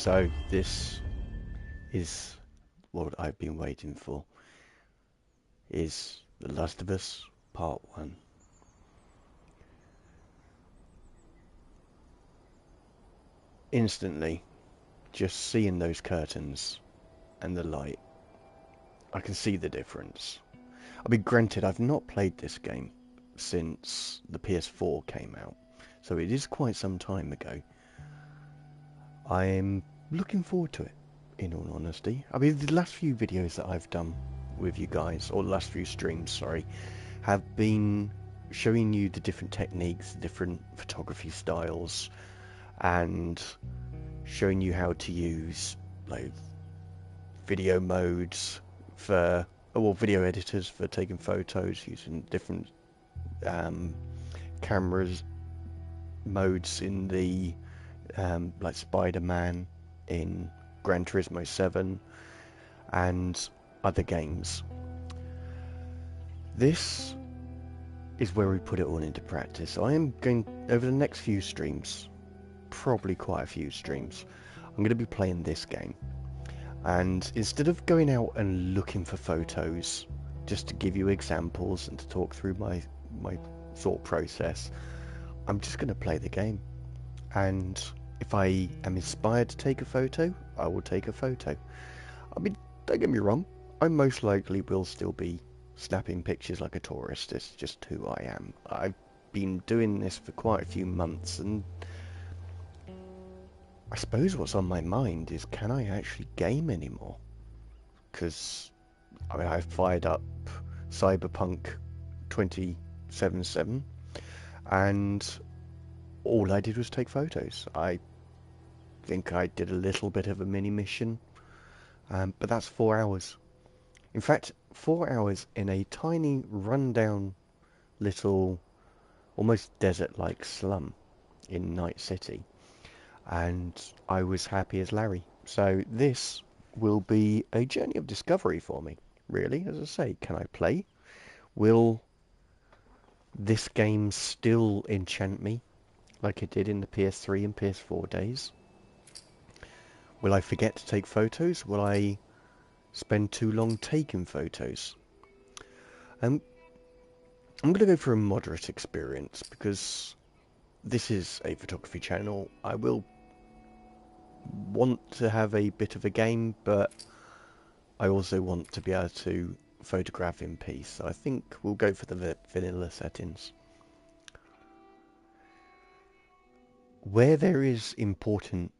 So this is what I've been waiting for. Is The Last of Us Part 1. Instantly, just seeing those curtains and the light, I can see the difference. I mean, granted, I've not played this game since the PS4 came out, so it is quite some time ago. I'm looking forward to it, in all honesty. I mean, the last few videos that I've done with you guys, or the last few streams, sorry, have been showing you the different techniques, the different photography styles, and showing you how to use like video modes for, well, video editors for taking photos, using different cameras modes in the like Spider-Man in Gran Turismo 7 and other games. This is where we put it all into practice. I am going, over the next few streams, probably quite a few streams, I'm going to be playing this game. And instead of going out and looking for photos, just to give you examples and to talk through my thought process, I'm just going to play the game. And if I am inspired to take a photo, I will take a photo. I mean, don't get me wrong, I most likely will still be snapping pictures like a tourist. It's just who I am. I've been doing this for quite a few months, and I suppose what's on my mind is, can I actually game anymore? Because I mean, I've fired up Cyberpunk 2077, and all I did was take photos. I think I did a little bit of a mini mission, but that's 4 hours. In fact, 4 hours in a tiny, rundown, little, almost desert-like slum in Night City, and I was happy as Larry. So this will be a journey of discovery for me, really. As I say, can I play? Will this game still enchant me like it did in the PS3 and PS4 days? Will I forget to take photos? Will I spend too long taking photos? I'm going to go for a moderate experience because this is a photography channel. I will want to have a bit of a game, but I also want to be able to photograph in peace. So I think we'll go for the vanilla settings. Where there is important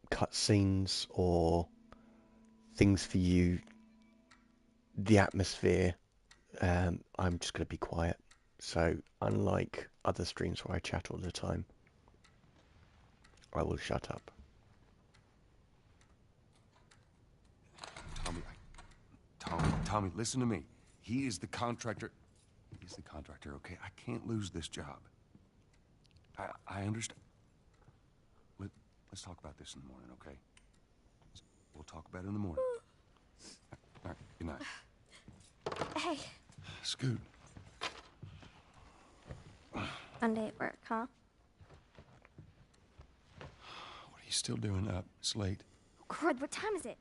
cutscenes or things for you, the atmosphere, I'm just going to be quiet. So unlike other streams where I chat all the time, I will shut up. Tommy, listen to me. He is the contractor. He's the contractor, okay? I can't lose this job. I understand. Let's talk about this in the morning, okay? We'll talk about it in the morning. All right, good night. Hey. Scoot. Monday at work, huh? What are you still doing up? It's late. Crud, what time is it?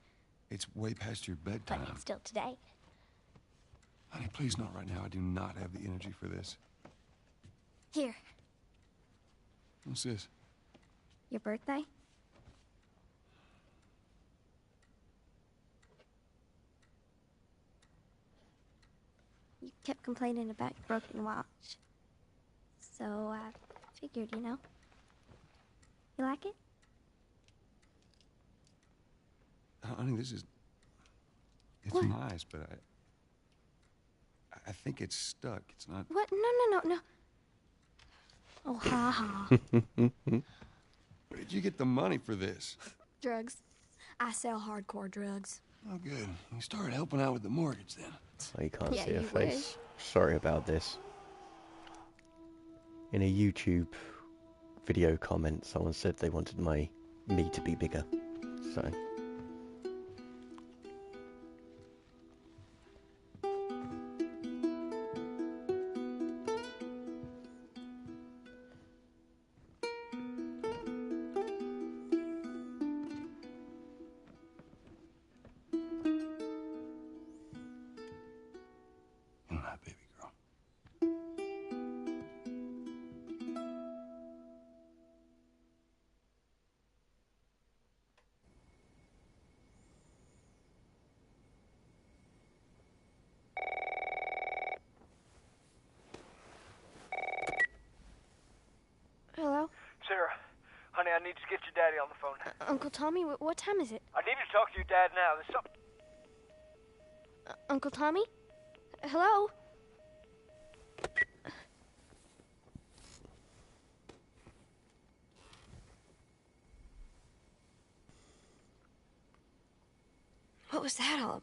It's way past your bedtime. But it's still today. Honey, please not right now. I do not have the energy for this. Here, What's this? your birthday? You kept complaining about your broken watch. So I figured, you know. You like it? Honey, this is... It's What? nice, but I think it's stuck. It's not... What? No. Oh, ha ha. Where did you get the money for this? Drugs. I sell hardcore drugs. Oh, good. You started helping out with the mortgage then. Oh, you can't Yeah, see her you face. Sorry about this. In a YouTube video comment, someone said they wanted me to be bigger. So... I need to get your daddy on the phone. Uncle Tommy, what time is it? I need to talk to your dad now. There's something... Uncle Tommy? Hello? What was that all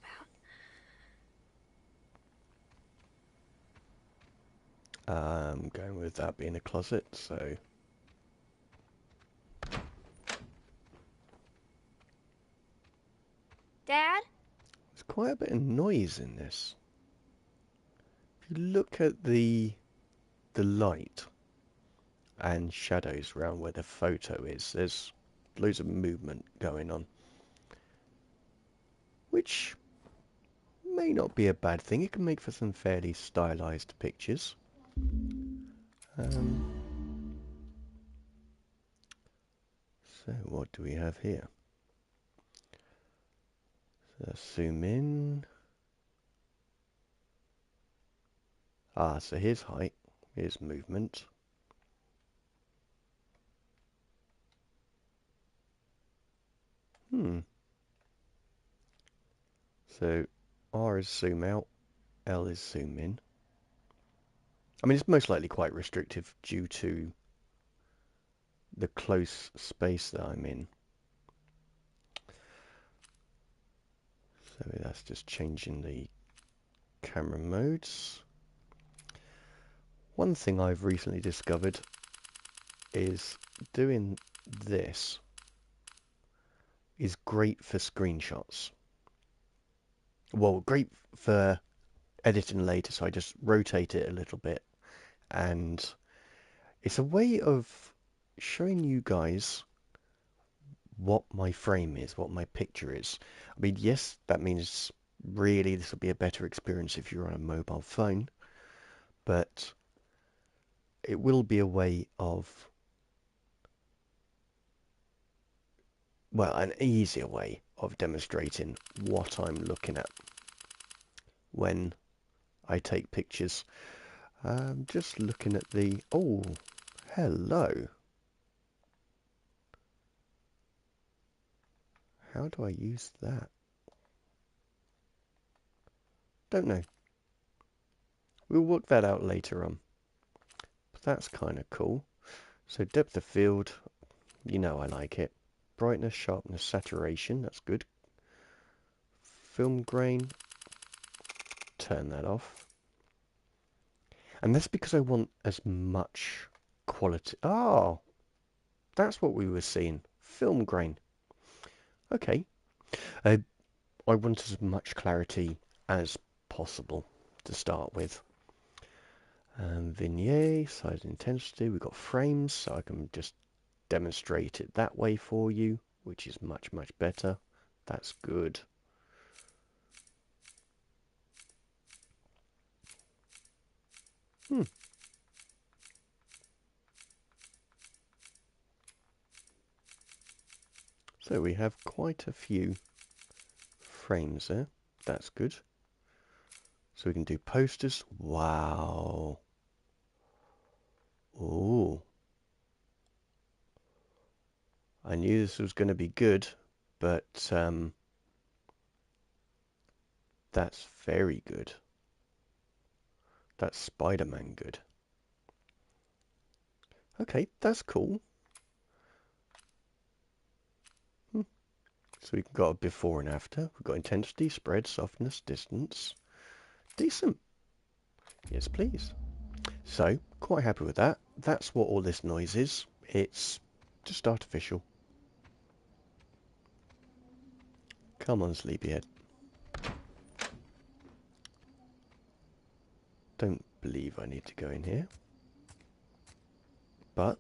about? I'm going with that being a closet, so... Dad? There's quite a bit of noise in this. If you look at the light and shadows around where the photo is, there's loads of movement going on. Which may not be a bad thing. It can make for some fairly stylized pictures. So what do we have here? So zoom in. Ah, so here's height, here's movement. So R is zoom out, L is zoom in. I mean, it's most likely quite restrictive due to the close space that I'm in. So that's just changing the camera modes. One thing I've recently discovered is doing this is great for screenshots. Well, great for editing later, so I just rotate it a little bit. And it's a way of showing you guys what my frame is, what my picture is. I mean, yes, that means really this will be a better experience if you're on a mobile phone, but it will be a way of, well, an easier way of demonstrating what I'm looking at when I take pictures. Just looking at the... Oh, hello. How do I use that? Don't know. We'll work that out later on. But that's kind of cool. So depth of field, you know I like it. Brightness, sharpness, saturation, that's good. Film grain, turn that off. And that's because I want as much quality. Oh, that's what we were seeing. Film grain. Okay. I want as much clarity as possible to start with. Vignette, size intensity, we've got frames, so I can just demonstrate it that way for you, which is much, much better. That's good. So we have quite a few frames there. That's good. So we can do posters. Wow. Oh. I knew this was going to be good, but that's very good. That's Spider-Man good. Okay, that's cool. So we've got a before and after. We've got intensity, spread, softness, distance. Decent. Yes, please. So, quite happy with that. That's what all this noise is. It's just artificial. Come on, sleepyhead. Don't believe I need to go in here. But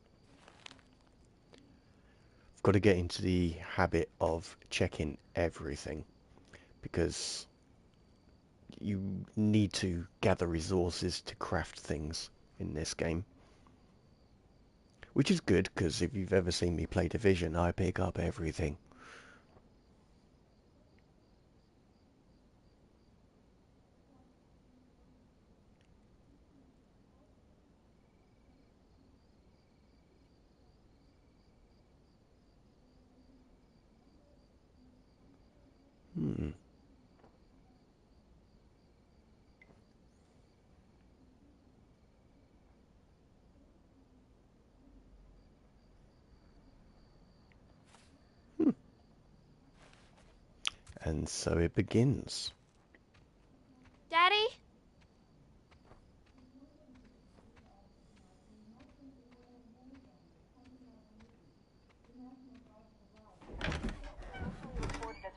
I've got to get into the habit of checking everything, because you need to gather resources to craft things in this game. Which is good, because if you've ever seen me play Division, I pick up everything. And so it begins. Daddy?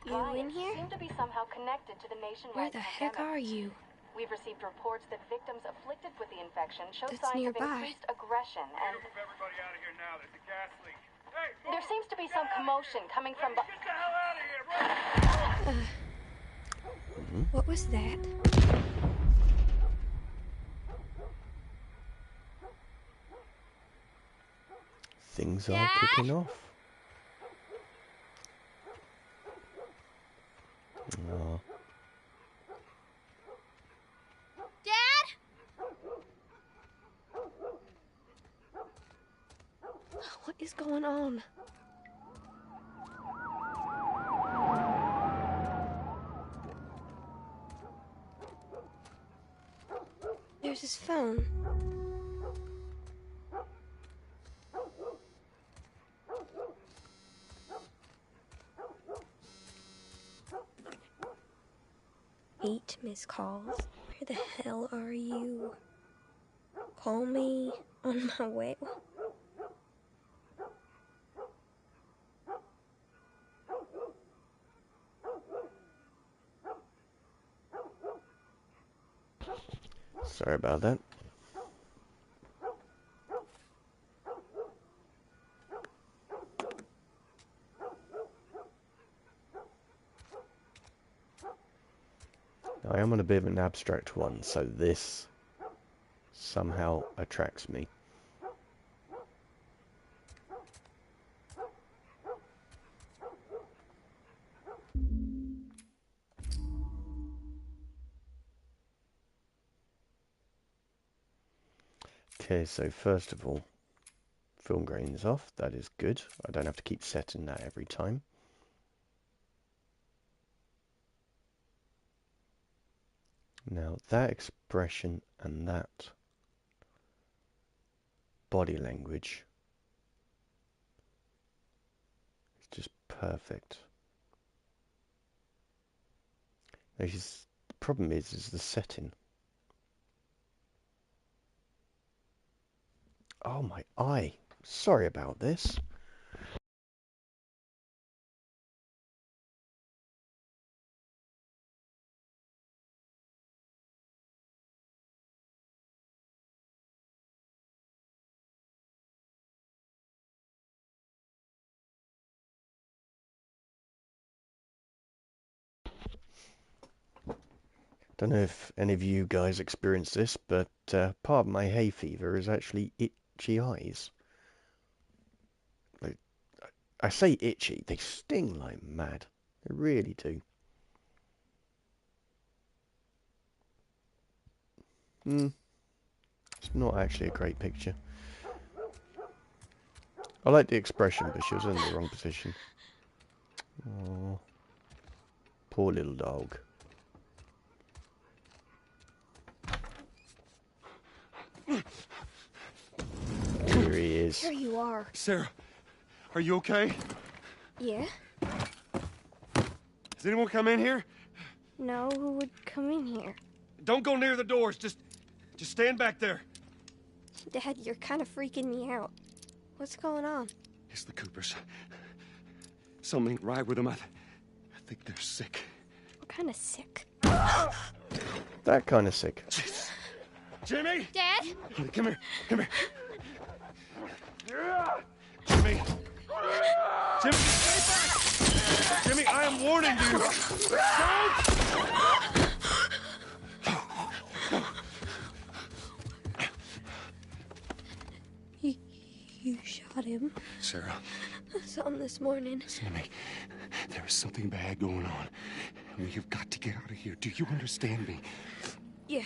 You in here? Seem to be somehow connected to the nationwide Where the heck pandemic. are you? We've received reports that victims afflicted with the infection show That's signs nearby. of increased aggression, and Move everybody out of here now. There's a gas leak. Hey, move! there seems to be some commotion coming from Get the hell out of here, right? What was that? Things are Dad? kicking off. Oh. Dad? What is going on? There's his phone. Eight missed calls. Where the hell are you? Call me on my way. Sorry about that. I am on a bit of an abstract one, so this somehow attracts me. Okay, so first of all, film grain is off. That is good. I don't have to keep setting that every time. Now that expression and that body language is just perfect. Now, the problem is the setting. Oh, my eye. Sorry about this. Don't know if any of you guys experience this, but part of my hay fever is actually itchy eyes. I say itchy, they sting like mad. They really do. It's not actually a great picture. I like the expression, but she was in the wrong position. Oh, poor little dog. Here he is. Here you are. Sarah, are you okay? Yeah? Has anyone come in here? No, who would come in here? Don't go near the doors. Just stand back there. Dad, you're kind of freaking me out. What's going on? It's the Coopers. Something ain't right with them. I think they're sick. What kind of sick? That kind of sick. Jesus. Jimmy! Dad? Come here. Come here. Jimmy! Jimmy, stay back! Jimmy, I am warning you! You shot him. Sarah, I saw him this morning. listen to me. There is something bad going on. We have got to get out of here. Do you understand me? Yeah.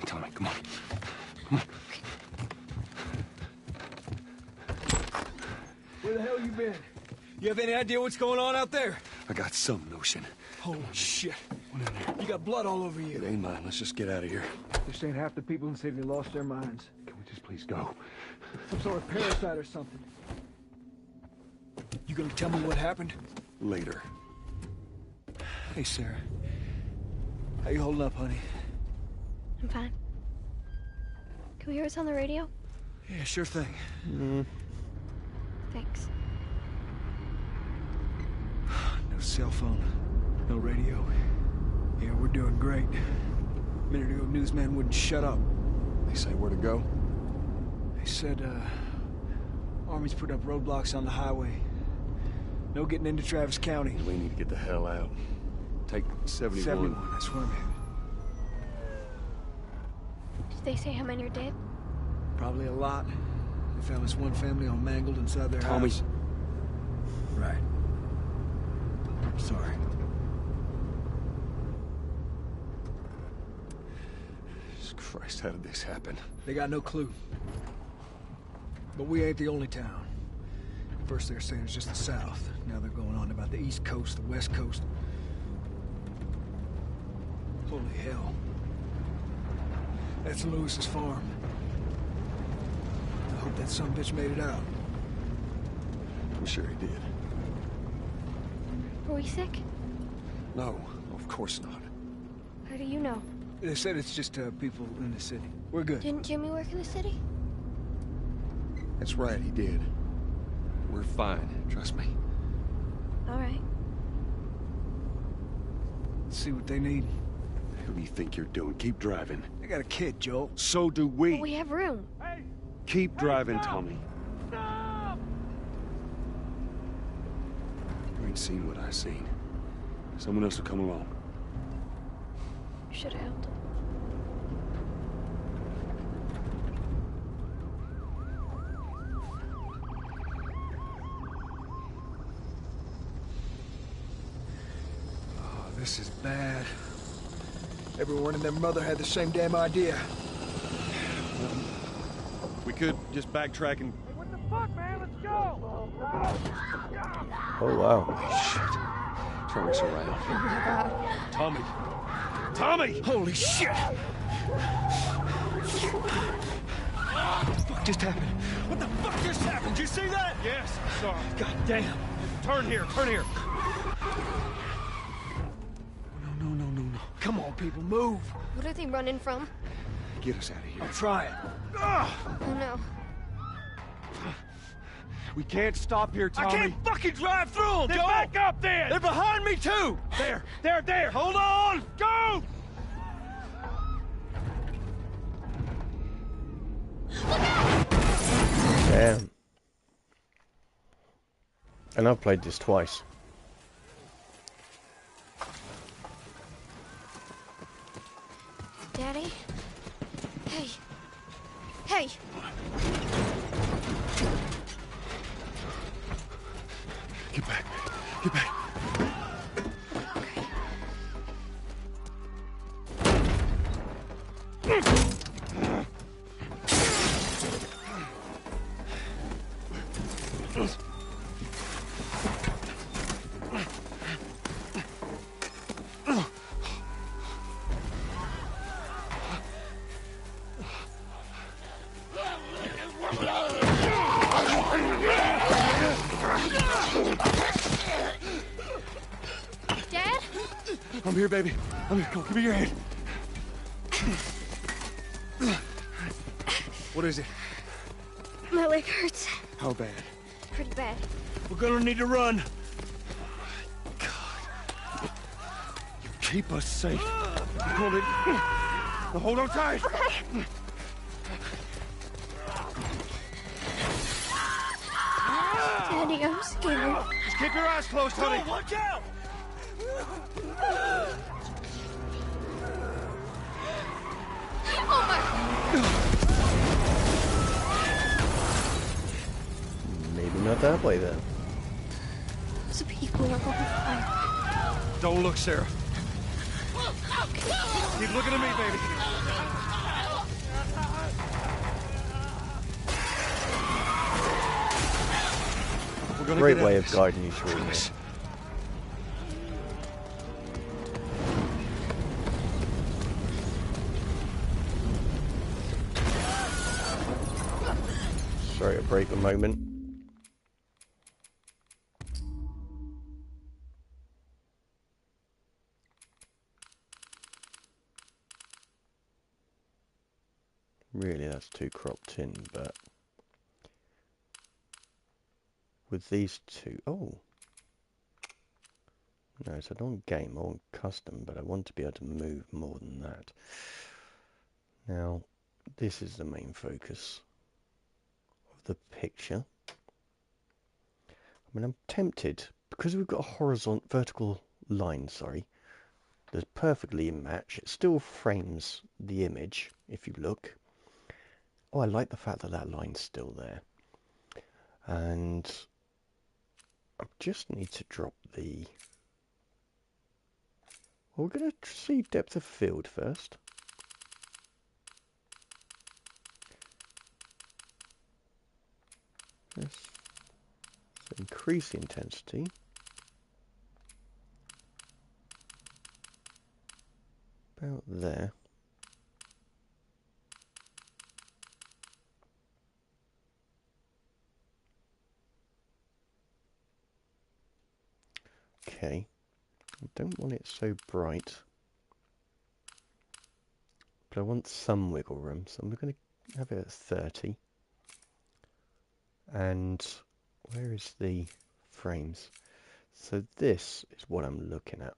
Tommy, come on. Come on. Where the hell you been? You have any idea what's going on out there? I got some notion. Holy shit. What in there? You got blood all over It you. ain't mine. Let's just get out of here. This ain't half the people in the city lost their minds. Can we just please go? Some sort of parasite or something. You gonna tell me what happened? Later. Hey, Sarah. How you holding up, honey? I'm fine. Can we hear us on the radio? Yeah, sure thing. Thanks. No cell phone, no radio. Yeah, we're doing great. A minute ago, newsman wouldn't shut up. They say where to go? They said, Army's put up roadblocks on the highway. No getting into Travis County. We need to get the hell out. Take 71. 71, that's where I'm headed. Did they say how many are dead? Probably a lot. They found this one family all mangled inside their Tommy. house. Right. Sorry. Jesus Christ, how did this happen? They got no clue. But we ain't the only town. First they were saying it's just the south. Now they're going on about the east coast, the west coast. Holy hell. That's Lewis's farm. I hope that sumbitch made it out. I'm sure he did. Were we sick? No, of course not. How do you know? They said it's just people in the city. We're good. Didn't Jimmy work in the city? That's right, he did. We're fine, trust me. All right. Let's see what they need. Who do you think you're doing? Keep driving. They got a kid, Joel. So do we. But we have room. Keep driving, Tommy. You ain't seen what I seen. Someone else will come along. You should have helped. Oh, this is bad. Everyone and their mother had the same damn idea. We could just backtrack and... What the fuck, man? Let's go! Oh, wow. Shit. Turn us around. Tommy! Tommy! Holy shit! What the fuck just happened? What the fuck just happened? Did you see that? Yes, sorry. God damn. Turn here, turn here. No. Come on, people, move. What are they running from? Get us out of here. I'm trying. Oh no. We can't stop here, Tommy. I can't fucking drive through them, Then Joel! back up, then! They're behind me, too! There! Hold on! Go! Damn. And I've played this twice. Daddy? Hey. Hey! Get back. Get back. Okay. Dad? I'm here, baby. I'm here. Come on, give me your hand. What is it? My leg hurts. How bad? Pretty bad. We're gonna need to run. You keep us safe. Hold it. Now hold on tight. Okay. Daddy, I'm scared. Just keep your eyes closed, honey. Watch out! Oh my... Maybe not that way then. Those people are going to fight. Don't look, Sarah. Keep looking at me, baby. We're gonna Great get out way of of this. guiding you through Promise. this. Sorry to break a moment. Really, that's too cropped in, but with these two... Oh! No, so I don't want game, I want custom, but I want to be able to move more than that. Now, this is the main focus of the picture. I mean, I'm tempted, because we've got a vertical line, that's perfectly in match. It still frames the image, if you look. Oh, I like the fact that that line's still there. And I just need to drop the... Well, we're going to see depth of field first. Let's increase the intensity. About there. Okay. I don't want it so bright. But I want some wiggle room, so I'm going to have it at 30. And where is the frames? So this is what I'm looking at.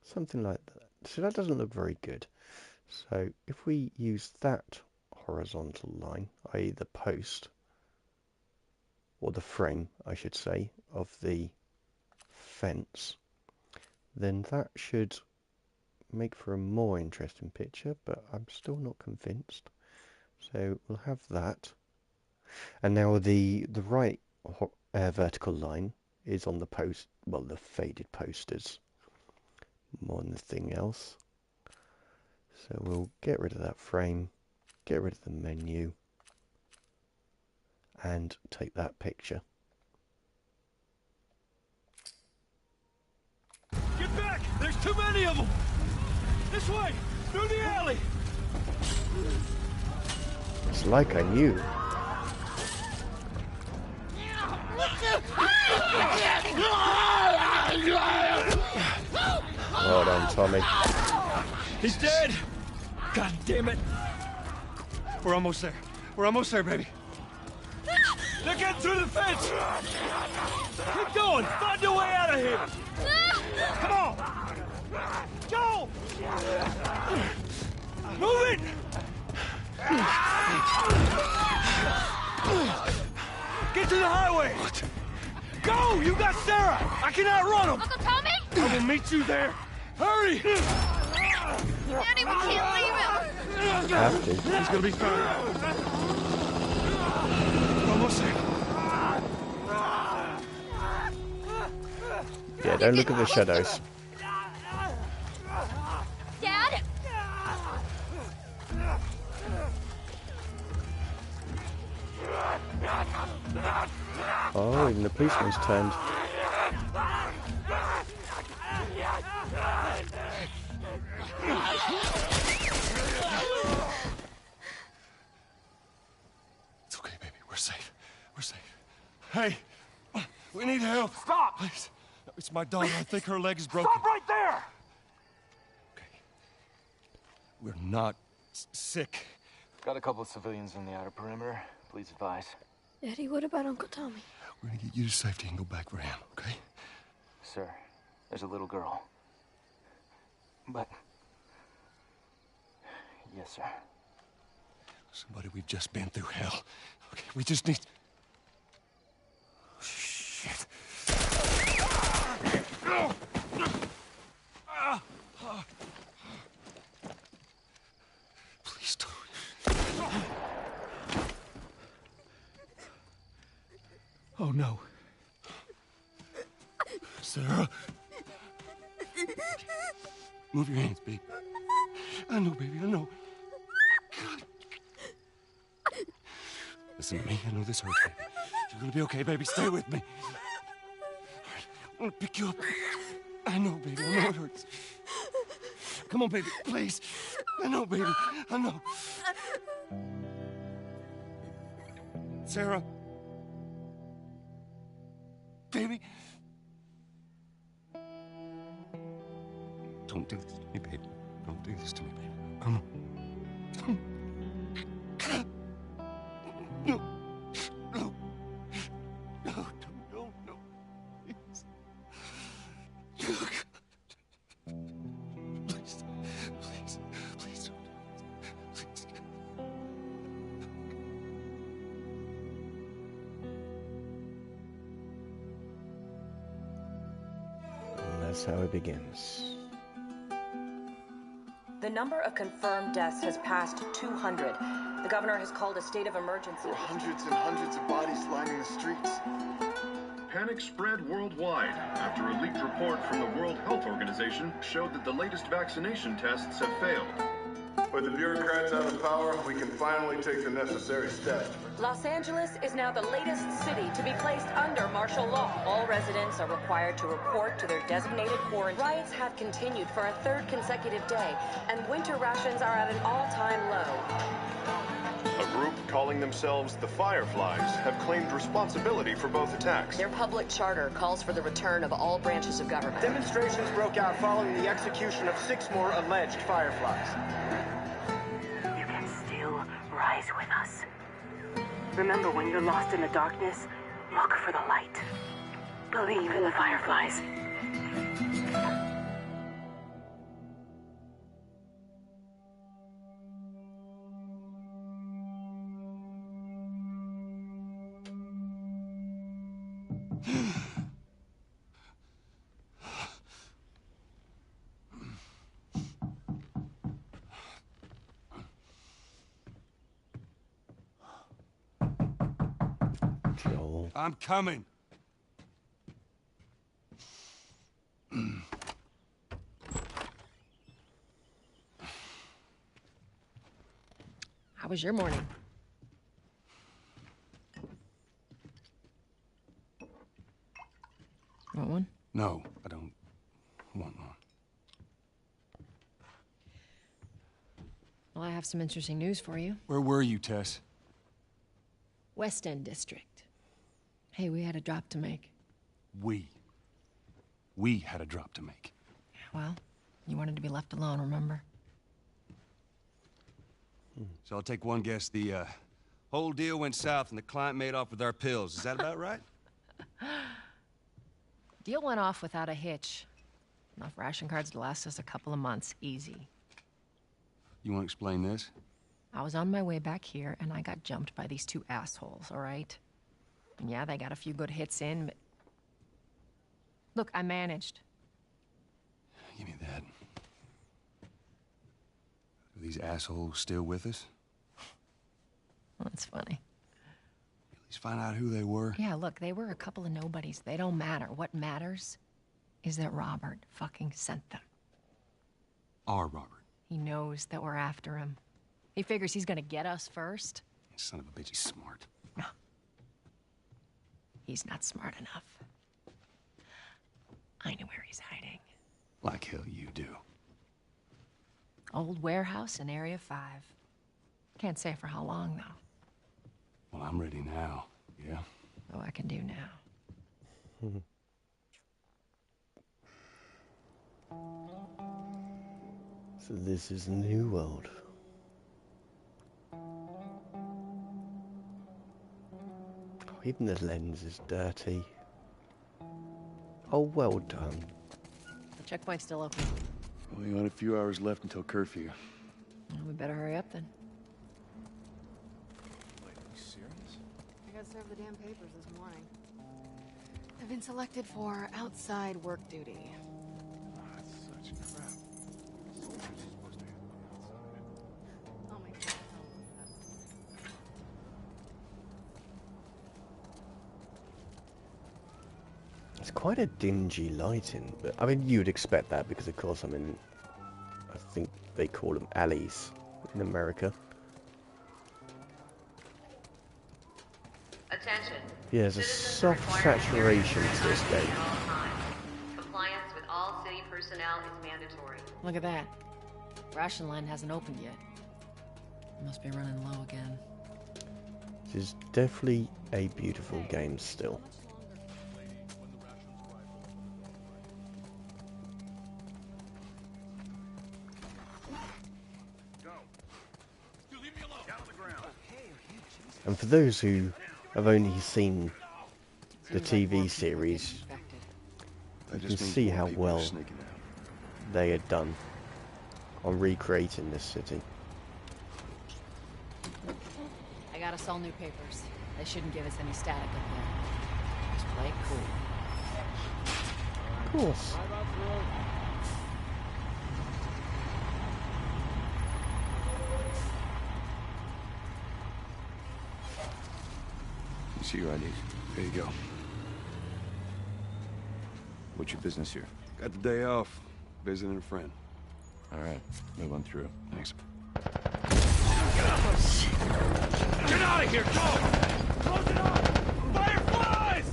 Something like that. So that doesn't look very good. So if we use that horizontal line, i.e. the post, or the frame, I should say, of the fence, then that should make for a more interesting picture, but I'm still not convinced. So we'll have that. And now the right vertical line is on the post, well, the faded posters more than anything else. So we'll get rid of that frame, get rid of the menu, and take that picture. Get back! There's too many of them! This way! Through the alley! It's like I knew. Well done, Tommy. He's dead! God damn it! We're almost there. We're almost there, baby. They're getting through the fence! Keep going! Find your way out of here! Come on! Go! Move it! Get to the highway! Go! You got Sarah! I can outrun him! Uncle Tommy? I will meet you there! Hurry! Daddy, we can't leave him! Have to. He's gonna be fine. We're almost there. Yeah, don't look at the shadows. Dad? Oh, even the policeman's turned. It's okay, baby. We're safe. We're safe. Hey, we need help. Stop! Please. It's my daughter. I think her leg is broken. Stop right there! Okay. We're not sick. Got a couple of civilians on the outer perimeter. Please advise. Daddy, what about Uncle Tommy? We're gonna get you to safety and go back for him, okay? Sir, there's a little girl. But... Yes, sir. Somebody, we've just been through hell. Okay, we just need... Shit. Please don't. Oh, no. Sarah. Move your hands, baby. I know, baby, I know. God. Listen to me. I know this hurts, baby. You're gonna be okay, baby. Stay with me. All right, I'm gonna pick you up. I know, baby. I know it hurts. Come on, baby. Please. I know, baby. I know. Sarah. Baby. Don't do this to me, baby. Don't do this to me, baby. Come on. that's how it begins. The number of confirmed deaths has passed 200. The governor has called a state of emergency. There are hundreds and hundreds of bodies lining the streets. Panic spread worldwide after a leaked report from the World Health Organization showed that the latest vaccination tests have failed. With the bureaucrats out of power, we can finally take the necessary steps. Los Angeles is now the latest city to be placed under martial law. All residents are required to report to their designated quarantine. Riots have continued for a third consecutive day, and winter rations are at an all-time low. A group calling themselves the Fireflies have claimed responsibility for both attacks. Their public charter calls for the return of all branches of government. Demonstrations broke out following the execution of 6 more alleged Fireflies. You can still rise with us. Remember, when you're lost in the darkness, look for the light. Believe in the Fireflies. Joel. I'm coming. How was your morning? Want one? No, I don't want one. Well, I have some interesting news for you. Where were you, Tess? West End District. Hey, we had a drop to make. We had a drop to make. Well, you wanted to be left alone, remember? So I'll take one guess. The whole deal went south and the client made off with our pills. Is that about right? Deal went off without a hitch. Enough ration cards to last us a couple of months, easy. You want to explain this? I was on my way back here, and I got jumped by these 2 assholes, all right? And yeah, they got a few good hits in, but... Look, I managed. Give me that. Are these assholes still with us? That's funny. At least find out who they were. Yeah, look, they were a couple of nobodies. They don't matter. What matters is that Robert fucking sent them. Our Robert. He knows that we're after him. He figures he's gonna get us first. Son of a bitch, he's smart. No. He's not smart enough. I know where he's hiding. Like hell you do. Old warehouse in Area 5. Can't say for how long, though. Well, I'm ready now, yeah? Oh, I can do now. So this is the new world. Oh, even the lens is dirty. Oh, well done. The checkpoint's still open. We got a few hours left until curfew. Well, we better hurry up then. Wait, are you serious? I got served the damn papers this morning. I've been selected for outside work duty. Oh, that's such crap. Soldiers are supposed to have to be outside. I'll make sure to tell them that. It's quite a dingy lighting, but I mean, you'd expect that because, of course, I'm in, I think they call them alleys in America. Attention. Yeah, there's a soft saturation to this game. Compliance with all city personnel is mandatory. Look at that. Ration line hasn't opened yet. Must be running low again. This is definitely a beautiful game still. And for those who have only seen the TV series, you can see how well they had done on recreating this city. I got us all new papers. They shouldn't give us any static up there. Just play it cool. Of course. see your ID. There you go. What's your business here? Got the day off. Visiting a friend. All right, move on through. Thanks. Get out of here! Go! Close it up! Fireflies!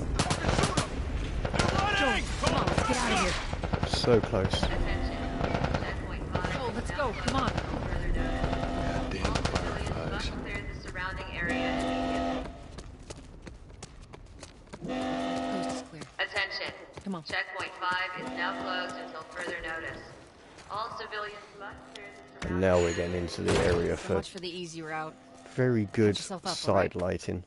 They're running! Come on, let's get out of here. So close. Go, let's go. Come on. Goddamn fireflies. Clear the surrounding area immediately. Coast is clear. Attention. Come on. Checkpoint 5 is now closed until further notice. All civilians must clear the And now we're getting into the area So for much for the easy route. very good yourself up, all side right? lighting.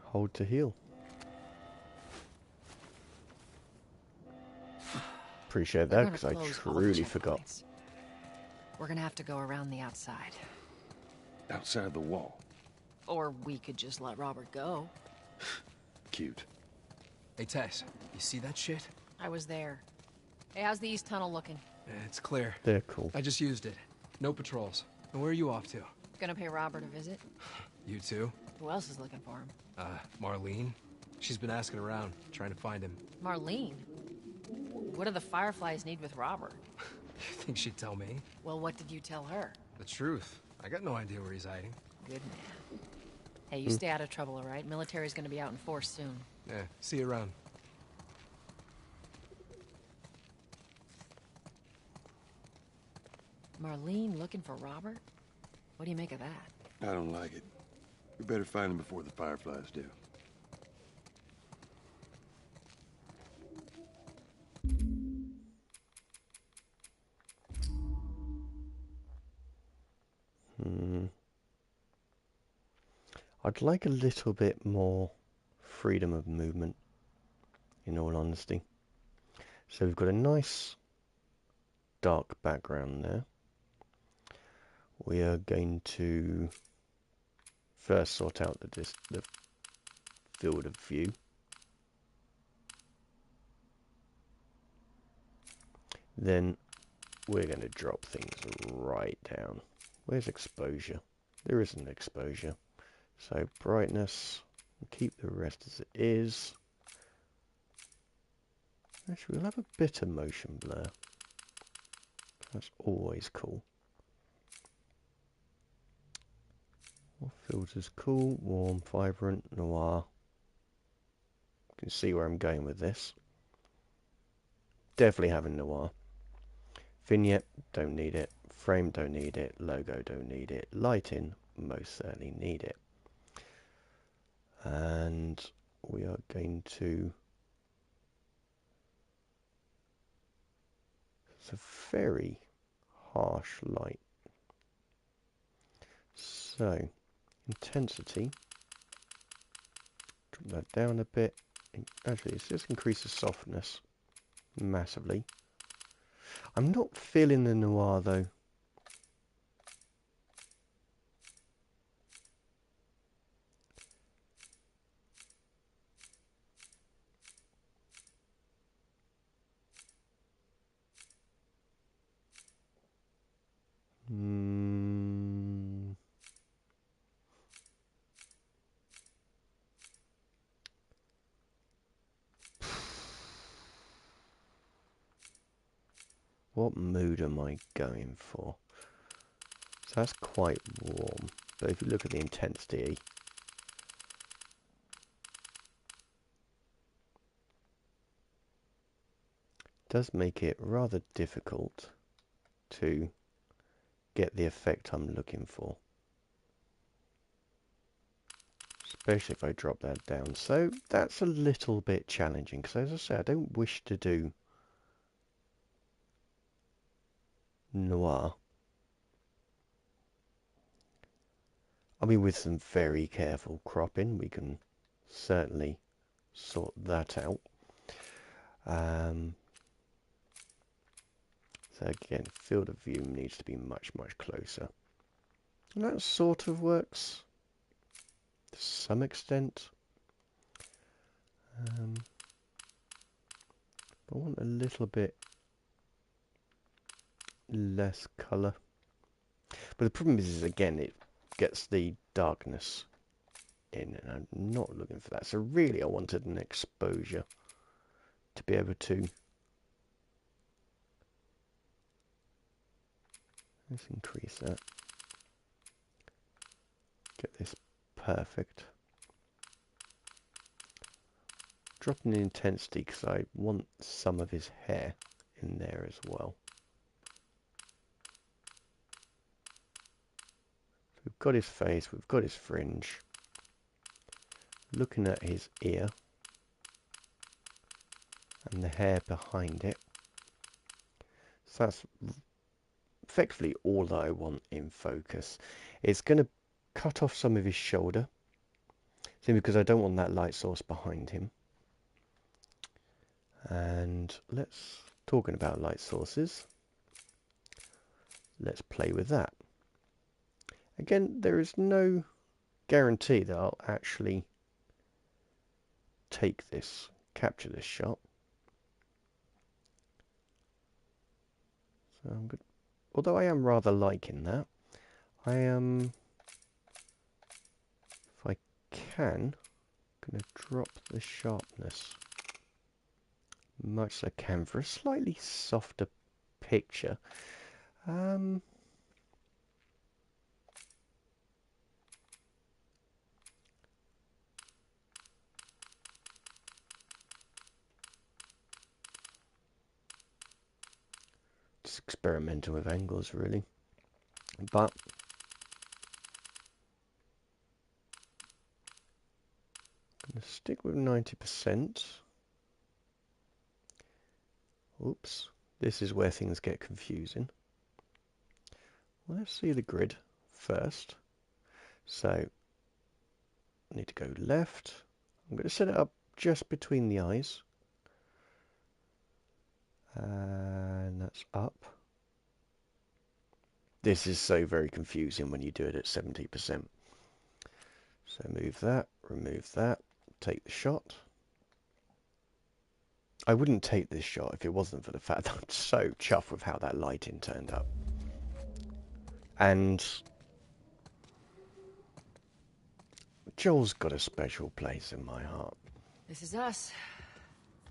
Hold to heal. Appreciate They're that because I gonna close all the truly forgot. checkpoints. We're gonna have to go around the outside. Outside the wall. Or we could just let Robert go. Cute. Hey, Tess, you see that shit? I was there. Hey, how's the east tunnel looking? It's clear. They're cool. I just used it. No patrols. And where are you off to? Gonna pay Robert a visit? You too? Who else is looking for him? Marlene. She's been asking around, trying to find him. Marlene? What do the Fireflies need with Robert? You think she'd tell me? Well, what did you tell her? The truth. I got no idea where he's hiding. Good man. Hey, you stay out of trouble, all right? Military's gonna be out in force soon. Yeah, see you around. Marlene looking for Robert? What do you make of that? I don't like it. We better find him before the fireflies do. I'd like a little bit more freedom of movement, in all honesty. So we've got a nice dark background there. We are going to first sort out the field of view. Then we're going to drop things right down. Where's exposure? There isn't exposure. So brightness, keep the rest as it is. Actually, we'll have a bit of motion blur. That's always cool. What filters cool, warm, vibrant, noir. You can see where I'm going with this. Definitely having noir. Vignette, don't need it. Frame, don't need it. Logo, don't need it. Lighting, most certainly need it. And we are going to... It's a very harsh light. So, intensity. Drop that down a bit. Actually, it's just increases softness massively. I'm not feeling the noir though. What mood am I going for? So that's quite warm, but if you look at the intensity, it does make it rather difficult to get the effect I'm looking for. Especially if I drop that down. So that's a little bit challenging, because as I say, I don't wish to do noir. I mean, with some very careful cropping, we can certainly sort that out. So again, field of view needs to be much, much closer. And that sort of works to some extent. But I want a little bit less colour. But the problem is again, it gets the darkness in, and I'm not looking for that. So really, I wanted an exposure to be able to. Let's increase that. Get this perfect. Dropping the intensity because I want some of his hair in there as well. So we've got his face, we've got his fringe. Looking at his ear and the hair behind it. So that's effectively all that I want in focus. It's going to cut off some of his shoulder, simply because I don't want that light source behind him. And talking about light sources, let's play with that. Again, there is no guarantee that I'll actually capture this shot. So I'm good. Although I am rather liking that, I am, if I can, going to drop the sharpness much as I can for a slightly softer picture. Just experimental with angles, really. But I'm going to stick with 90%. Oops, this is where things get confusing. Well, let's see the grid first. So, I need to go left. I'm going to set it up just between the eyes. And that's up. This is so very confusing when you do it at 70%. So move that, remove that, take the shot. I wouldn't take this shot if it wasn't for the fact that I'm so chuffed with how that lighting turned up. And Joel's got a special place in my heart. This is us.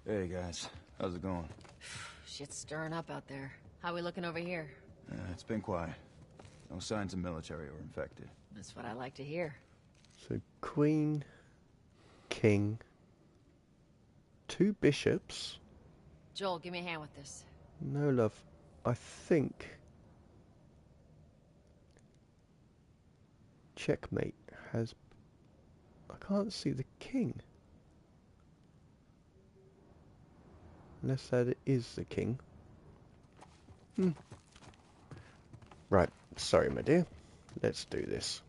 Hey guys, how's it going? Shit's stirring up out there. How we looking over here? It's been quiet. No signs of military or infected. That's what I like to hear. So Queen, King, 2 bishops. Joel, give me a hand with this. No, love. I think checkmate has... I can't see the king. Unless that is the king. Right, sorry my dear. Let's do this.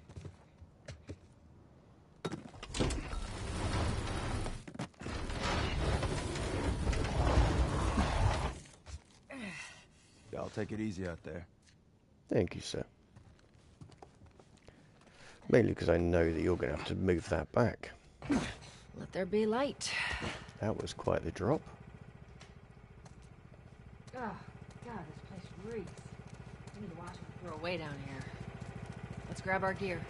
Y'all take it easy out there. Thank you, sir. Mainly because I know that you're going to have to move that back. Let there be light. That was quite the drop. Oh, God, this place reeks. We need to watch it throw away down here. Let's grab our gear.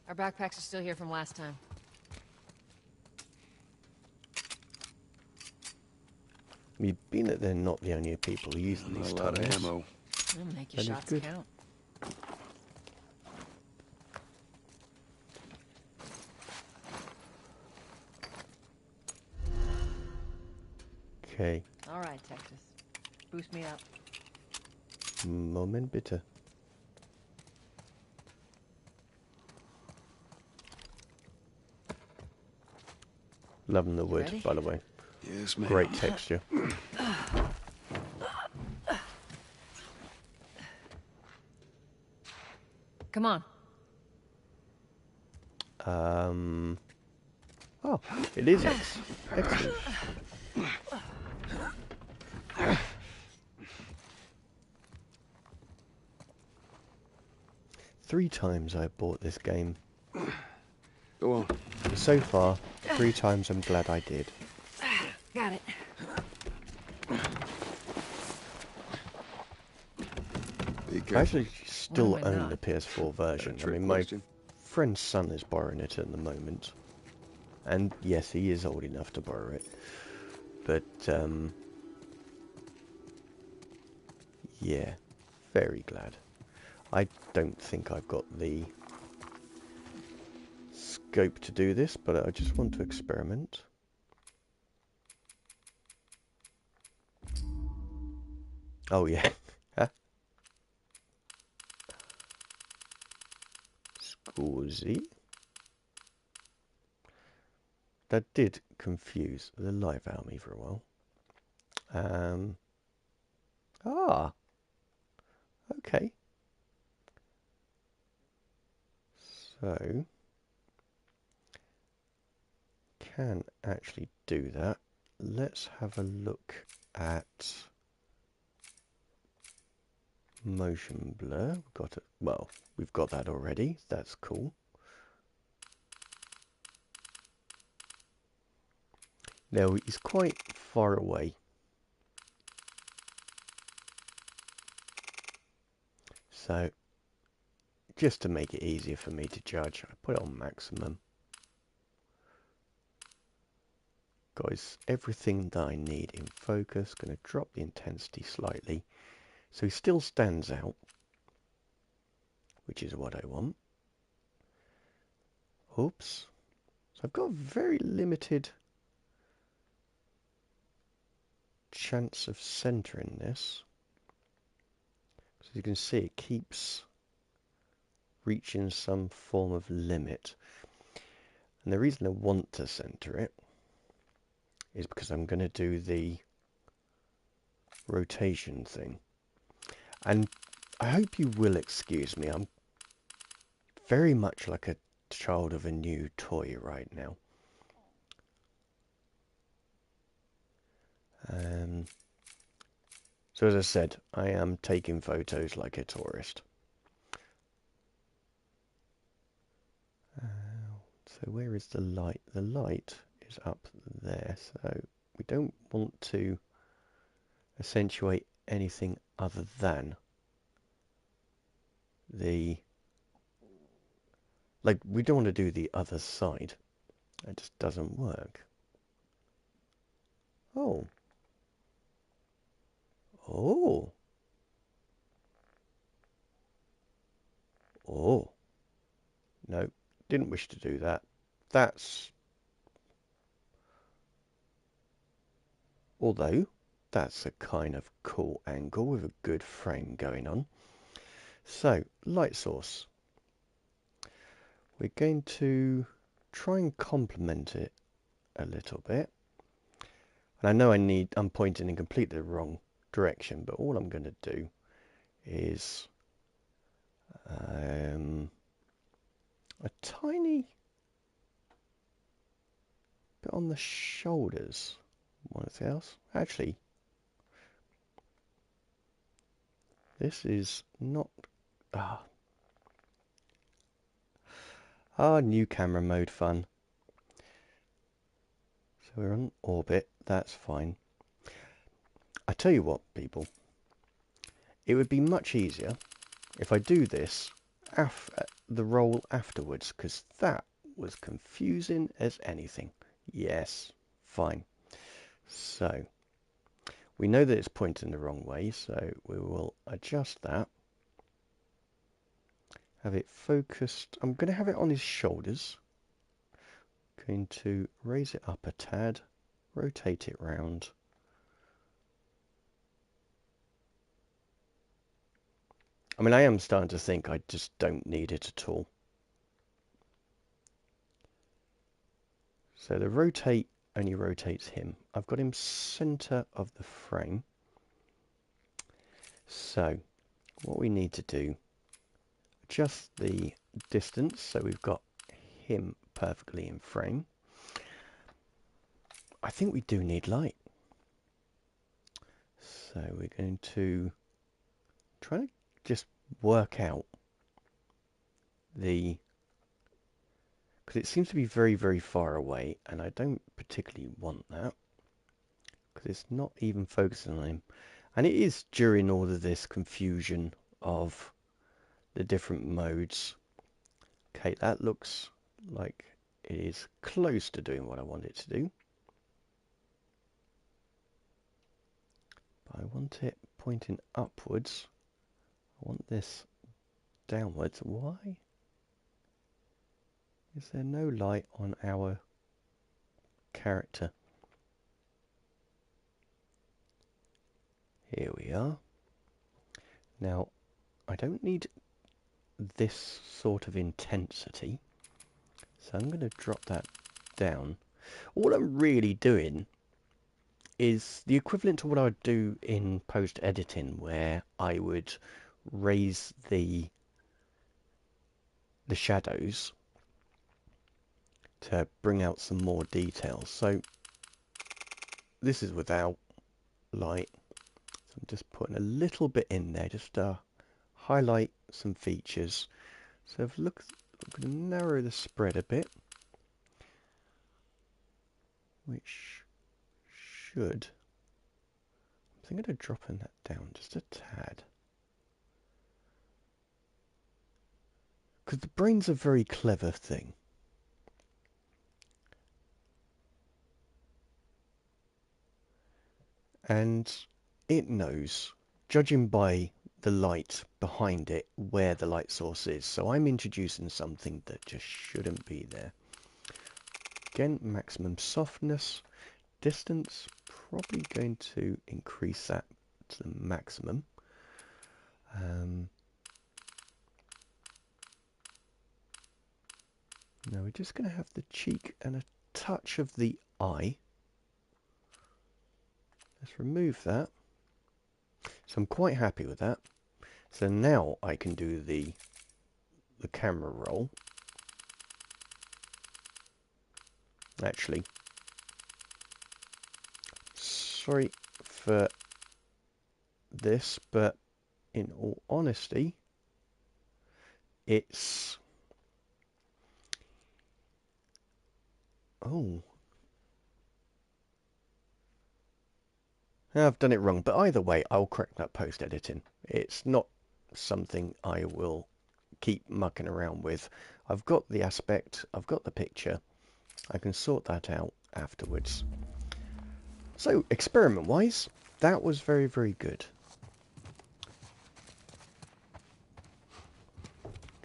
Our backpacks are still here from last time. Being that they're not the only people using these a lot of tunnels, ammo. We'll make your shots count. Okay. All right, Texas. Boost me up. Moment bitte. Loving the wood, ready? by the way. Yes, ma'am. Great texture. Come on. Oh, it is X. Excellent. Three times I bought this game. Go on. so far, 3 times I'm glad I did. Got it. I actually still Why am I own not? the PS4 version. I trick mean, my question? friend's son is borrowing it at the moment. And yes, he is old enough to borrow it. But, yeah, very glad. I don't think I've got the scope to do this, but I just want to experiment. Oh, yeah. Scusi. That did confuse the live army for a while. Okay. So, can actually do that. Let's have a look at motion blur. We've got it. Well, we've got that already. That's cool. Now he's quite far away. So, just to make it easier for me to judge, I put it on maximum. Guys, everything that I need in focus. Going to drop the intensity slightly. So he still stands out, which is what I want. Oops. So I've got a very limited chance of centering this. So you can see it keeps reaching some form of limit. And the reason I want to center it is because I'm going to do the rotation thing. And I hope you will excuse me. I'm very much like a child of a new toy right now. So as I said, I am taking photos like a tourist. So where is the light? The light is up there. So we don't want to accentuate anything other than the... Like, we don't want to do the other side. It just doesn't work. Oh. Oh. Oh. No, didn't wish to do that. That's... Although, that's a kind of cool angle with a good frame going on. So, light source. We're going to try and complement it a little bit. And I know I'm pointing in completely the wrong direction, but all I'm going to do is a tiny bit on the shoulders. What else? Actually, this is not... new camera mode fun. So we're on orbit, that's fine. I tell you what, people. It would be much easier if I do this the roll afterwards, because that was confusing as anything. Yes, fine. So, we know that it's pointing the wrong way, so we will adjust that. Have it focused. I'm going to have it on his shoulders. Going to raise it up a tad, rotate it round. I mean, I am starting to think I just don't need it at all. So the rotate only rotates him. I've got him center of the frame. So what we need to do, adjust the distance so we've got him perfectly in frame. I think we do need light. So we're going to try to just work out the because it seems to be very, very far away, and I don't particularly want that, because it's not even focusing on him. And it is during all of this confusion of the different modes. Okay, that looks like it is close to doing what I want it to do. But I want it pointing upwards. I want this downwards. Why is there no light on our character? Here we are. Now, I don't need this sort of intensity, so I'm going to drop that down. All I'm really doing is the equivalent to what I would do in post-editing, where I would raise the shadows to bring out some more details. So this is without light, so I'm just putting a little bit in there just to highlight some features. So if I'm going to narrow the spread a bit, which should, I'm thinking of dropping that down just a tad, because the brain's a very clever thing. And it knows, judging by the light behind it, where the light source is. So I'm introducing something that just shouldn't be there. Again, maximum softness. Distance, probably going to increase that to the maximum. Now we're just going to have the cheek and a touch of the eye. Let's remove that. So I'm quite happy with that. So now I can do the camera roll. Actually, sorry for this, but in all honesty, it's... Oh. I've done it wrong, but either way, I'll correct that post-editing. It's not something I will keep mucking around with. I've got the aspect, I've got the picture. I can sort that out afterwards. So, experiment-wise, that was very, very good.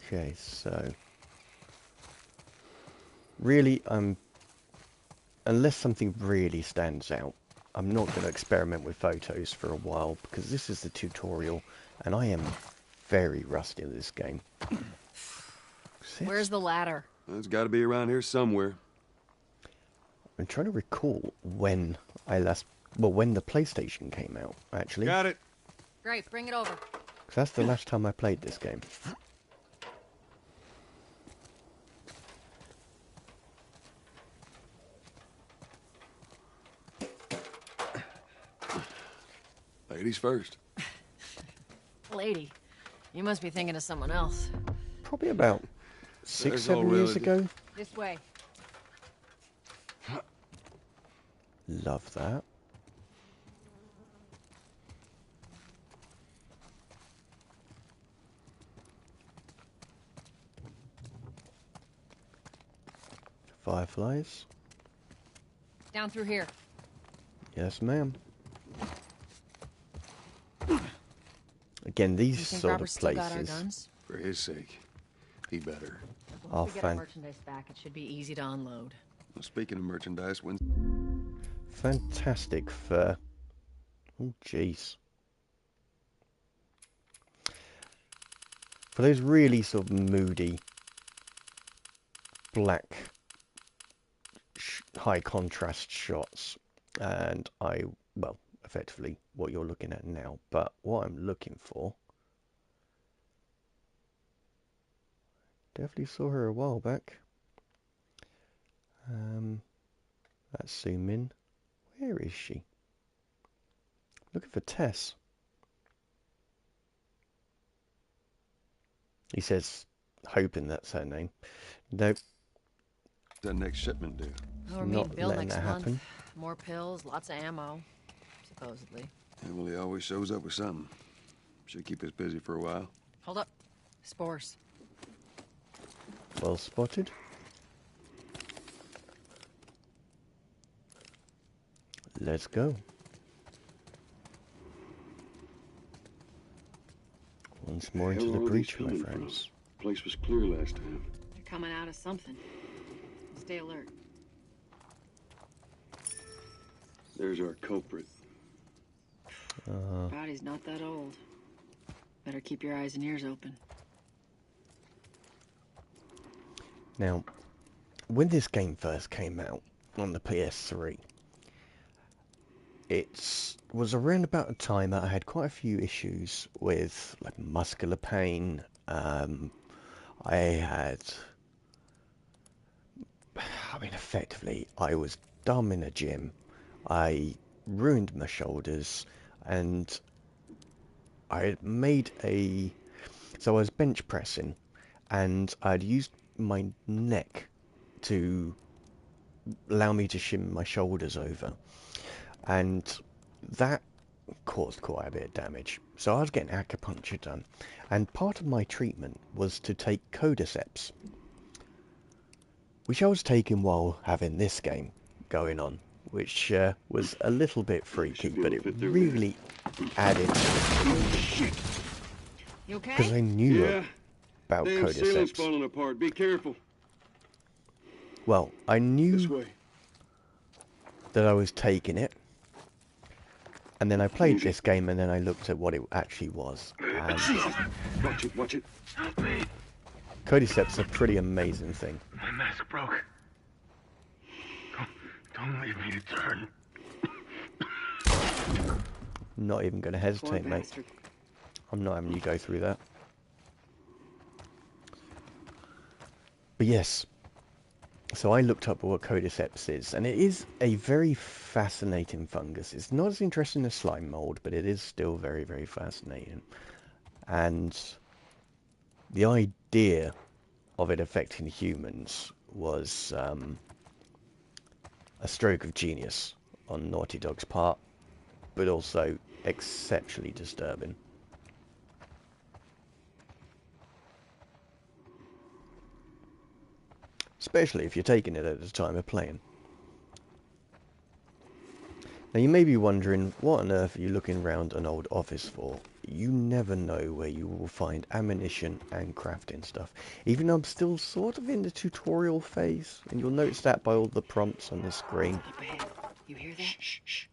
Okay, so... Really, unless something really stands out, I'm not going to experiment with photos for a while, because this is the tutorial, and I am very rusty in this game. Where's the ladder? Well, it's got to be around here somewhere. I'm trying to recall when I last... Well, when the PlayStation came out, actually. Got it. Great, bring it over. 'Cause that's the last time I played this game. Ladies first. Lady, you must be thinking of someone else. Probably about 6-7 years ago. This way. Love that. Fireflies. Down through here. Yes, ma'am. Again, these You think sort Robert's of still got our places guns? For his sake, he better. are Once we get our merchandise back, it should be easy to unload. Well, speaking of merchandise, when's... fantastic for... Oh, jeez. For those really sort of moody, black, high contrast shots, and well, effectively what you're looking at now, but what I'm looking for... Definitely saw her a while back. Let's zoom in. Where is she? Looking for Tess. He says, hoping that's her name. Nope. that next shipment do? Oh, we're meeting Bill next month. More pills, lots of ammo, supposedly. Yeah, well, he always shows up with something. Should keep us busy for a while. Hold up. Spores. Well spotted. Let's go. Once more into the breach, my friends. Place was clear last time. You're coming out of something. Stay alert. There's our culprit. Body's not that old. Better keep your eyes and ears open. Now, when this game first came out on the PS3, it was around about a time that I had quite a few issues with like muscular pain. Effectively, I was dumb in a gym. I ruined my shoulders, and I had made so I was bench pressing, and I'd used my neck to allow me to shim my shoulders over, and that caused quite a bit of damage. So I was getting acupuncture done, and part of my treatment was to take Cordyceps, which I was taking while having this game going on, which was a little bit freaky, but it really added to it. You okay? Because I knew about Cordyceps. Falling apart. Be careful. Well, I knew that I was taking it, and then I played this game, and then I looked at what it actually was. And Watch it. Help me. Cordyceps is a pretty amazing thing. My mask broke. Don't leave me to turn. Not even going to hesitate, mate. I'm not having you go through that. But yes, so I looked up what Cordyceps is, and it is a very fascinating fungus. It's not as interesting as slime mold, but it is still very, very fascinating. And the idea of it affecting humans was a stroke of genius on Naughty Dog's part, but also exceptionally disturbing. Especially if you're taking it at the time of playing. Now you may be wondering, what on earth are you looking around an old office for? You never know where you will find ammunition and crafting stuff. Even though I'm still sort of in the tutorial phase, and you'll notice that by all the prompts on the screen. Up ahead. You hear that? Shh.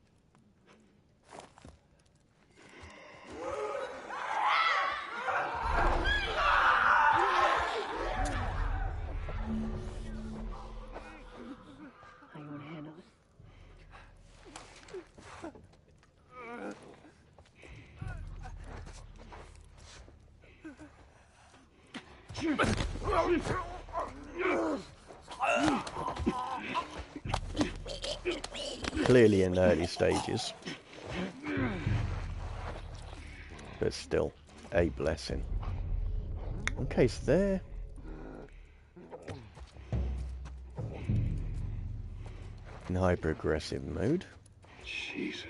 How you want to handle it? Clearly in the early stages, but still a blessing. Okay, so there. In hyper aggressive mode. Jesus.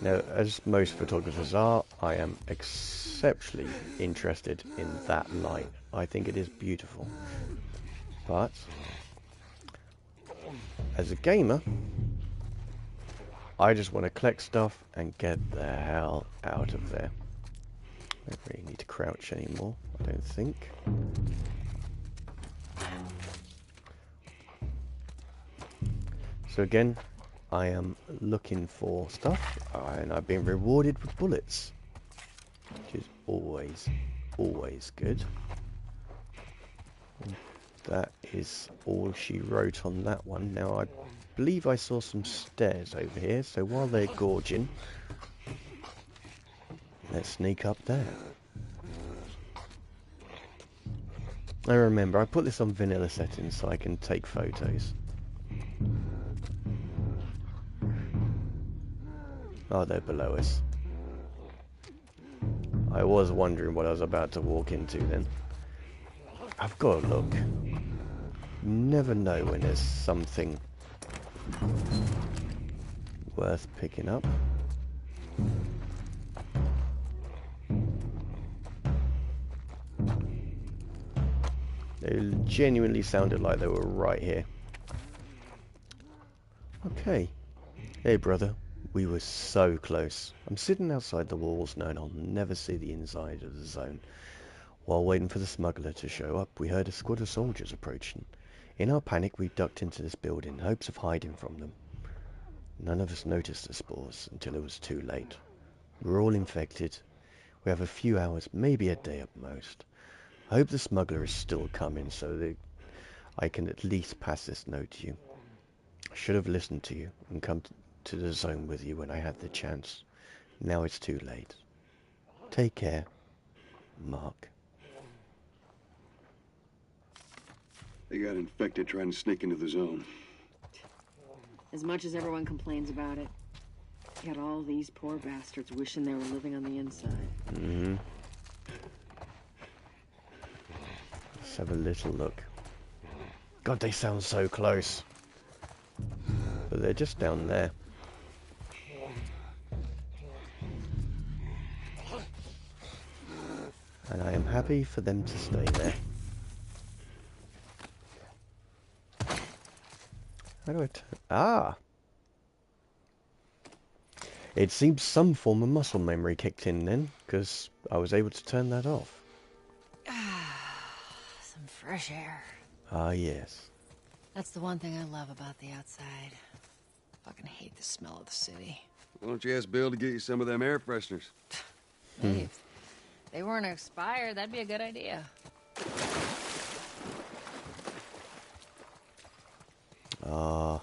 Now, as most photographers are, I am exceptionally interested in that light. I think it is beautiful. But, as a gamer, I just want to collect stuff and get the hell out of there. I don't really need to crouch anymore, I don't think. So again, I am looking for stuff, and I've been rewarded with bullets, which is always good. And that is all she wrote on that one. Now, I believe I saw some stairs over here, so while they're gorging, let's sneak up there. I remember, I put this on vanilla settings so I can take photos. Oh, they're below us. I was wondering what I was about to walk into then. I've got to look. You never know when there's something worth picking up. They genuinely sounded like they were right here. Okay. Hey, brother. We were so close. I'm sitting outside the walls knowing I'll never see the inside of the zone. While waiting for the smuggler to show up, we heard a squad of soldiers approaching. In our panic, we ducked into this building in hopes of hiding from them. None of us noticed the spores until it was too late. We're all infected. We have a few hours, maybe a day at most. I hope the smuggler is still coming so that I can at least pass this note to you. I should have listened to you and come to the zone with you when I had the chance. Now it's too late. Take care, Mark. They got infected trying to sneak into the zone. As much as everyone complains about it, yet all these poor bastards wishing they were living on the inside. Mm-hmm. Let's have a little look. God, they sound so close. But they're just down there. And I am happy for them to stay there. How do I turn? Ah! It seems some form of muscle memory kicked in then, because I was able to turn that off. Some fresh air. Ah, yes. That's the one thing I love about the outside. Fucking hate the smell of the city. Why don't you ask Bill to get you some of them air fresheners? Maybe if they weren't expired, that'd be a good idea. Ah.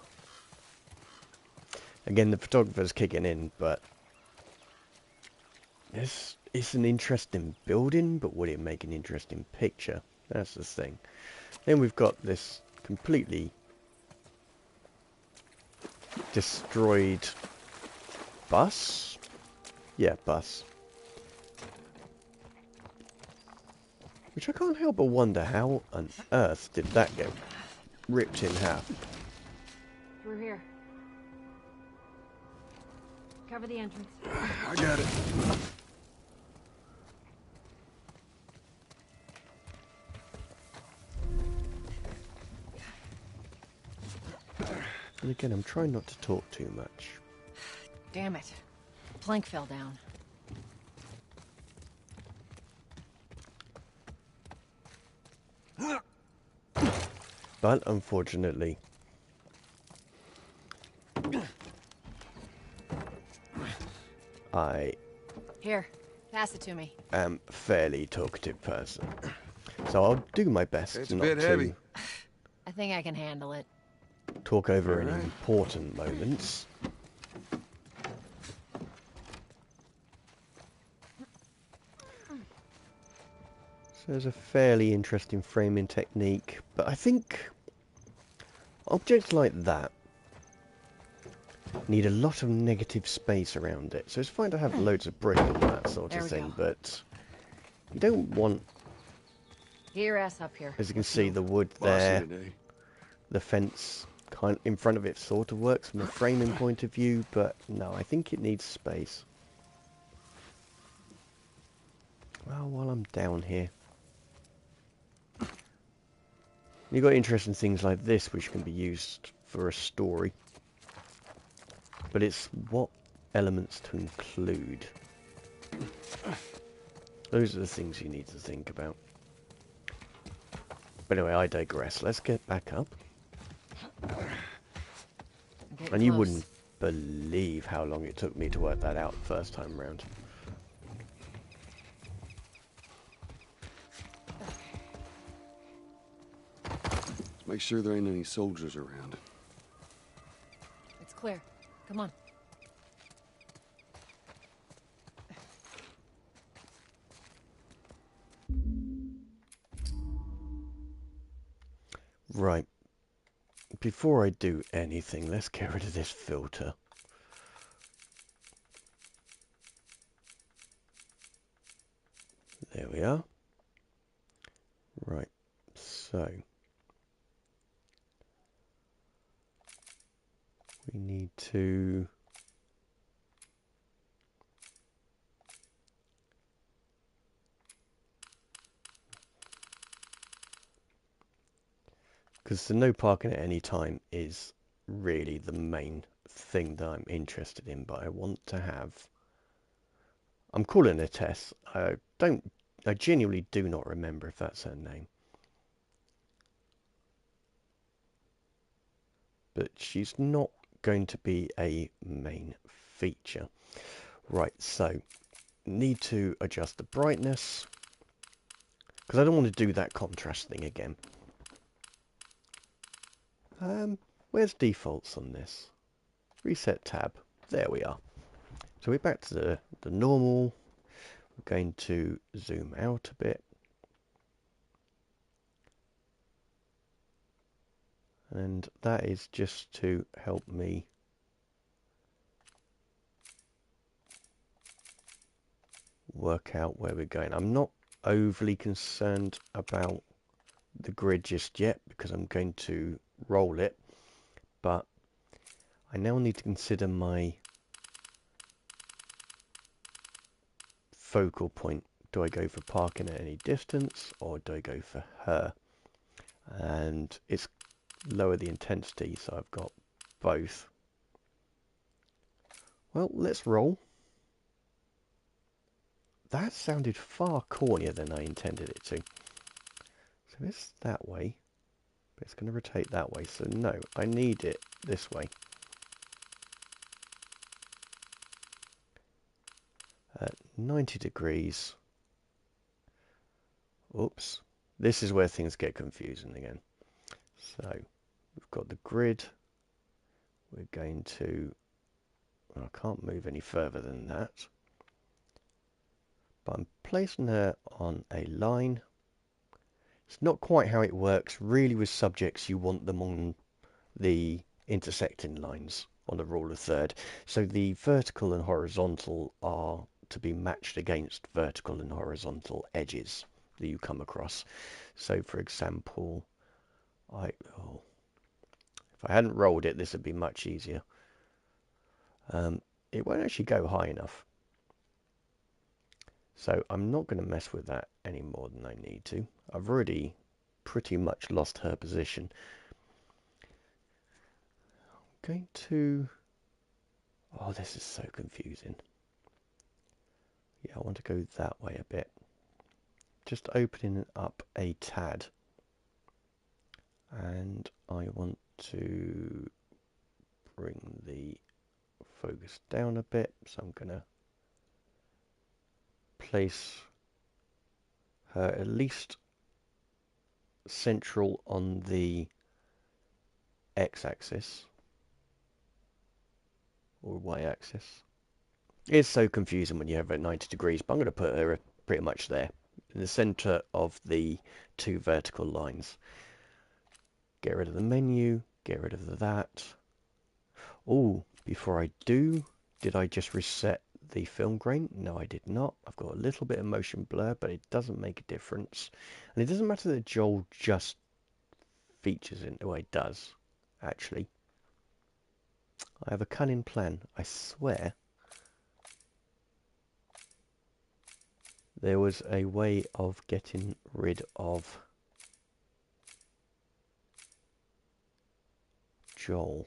Again, the photographer's kicking in, but it's an interesting building, but would it make an interesting picture? That's the thing. Then we've got this completely destroyed bus? Yeah, bus. Which I can't help but wonder how on earth did that get ripped in half. Through here. Cover the entrance. I got it. And again, I'm trying not to talk too much. Damn it. The plank fell down. But unfortunately, I Here, pass it to me. am a fairly talkative person. So I'll do my best It's a not bit to heavy. I think I can handle it. talk over any Alright. important moments. So there's a fairly interesting framing technique, but I think objects like that need a lot of negative space around it. So it's fine to have loads of brick and that sort There of we thing, go. but you don't want, Get your ass up here. as you can see, the wood Bossy there, today. the fence kind in front of it sort of works from a framing point of view, but no, I think it needs space. Well, while I'm down here, you've got interesting things like this which can be used for a story, but it's what elements to include. Those are the things you need to think about. But anyway, I digress. Let's get back up. Get And you close. wouldn't believe how long it took me to work that out first time round. Let's make sure there ain't any soldiers around. It's clear. Come on. Right. Before I do anything, let's get rid of this filter. There we are. Right, so we need to because the no parking at any time is really the main thing that I'm interested in, but I want to have, I'm calling her Tess. I genuinely do not remember if that's her name. But she's not going to be a main feature. Right, so need to adjust the brightness because I don't want to do that contrast thing again. Where's defaults on this? Reset tab. There we are. So we're back to the normal. We're going to zoom out a bit. And that is just to help me work out where we're going. I'm not overly concerned about the grid just yet because I'm going to roll it, but I now need to consider my focal point. Do I go for parking at any distance or do I go for her? And it's lower the intensity, so I've got both. Well, let's roll. That sounded far cornier than I intended it to. So it's that way, but it's going to rotate that way. So no, I need it this way. At 90 degrees. Oops. This is where things get confusing again. So we've got the grid. We're going to, well, I can't move any further than that. But I'm placing her on a line. It's not quite how it works. Really with subjects you want them on the intersecting lines on the rule of third. So the vertical and horizontal are to be matched against vertical and horizontal edges that you come across. So for example, if I hadn't rolled it, this would be much easier. It won't actually go high enough. So I'm not going to mess with that any more than I need to. I've already pretty much lost her position. I'm going to... Oh, this is so confusing. Yeah, I want to go that way a bit. Just opening up a tad. And I want to bring the focus down a bit. So I'm going to place her at least central on the x-axis or y-axis. It's so confusing when you have it at 90 degrees, but I'm going to put her pretty much there in the center of the two vertical lines. Get rid of the menu, get rid of that. Oh, before I do, did I just reset the film grain? No, I did not. I've got a little bit of motion blur, but it doesn't make a difference. And it doesn't matter that Joel just features in. Oh, it does, actually. I have a cunning plan. I swear there was a way of getting rid of Joel.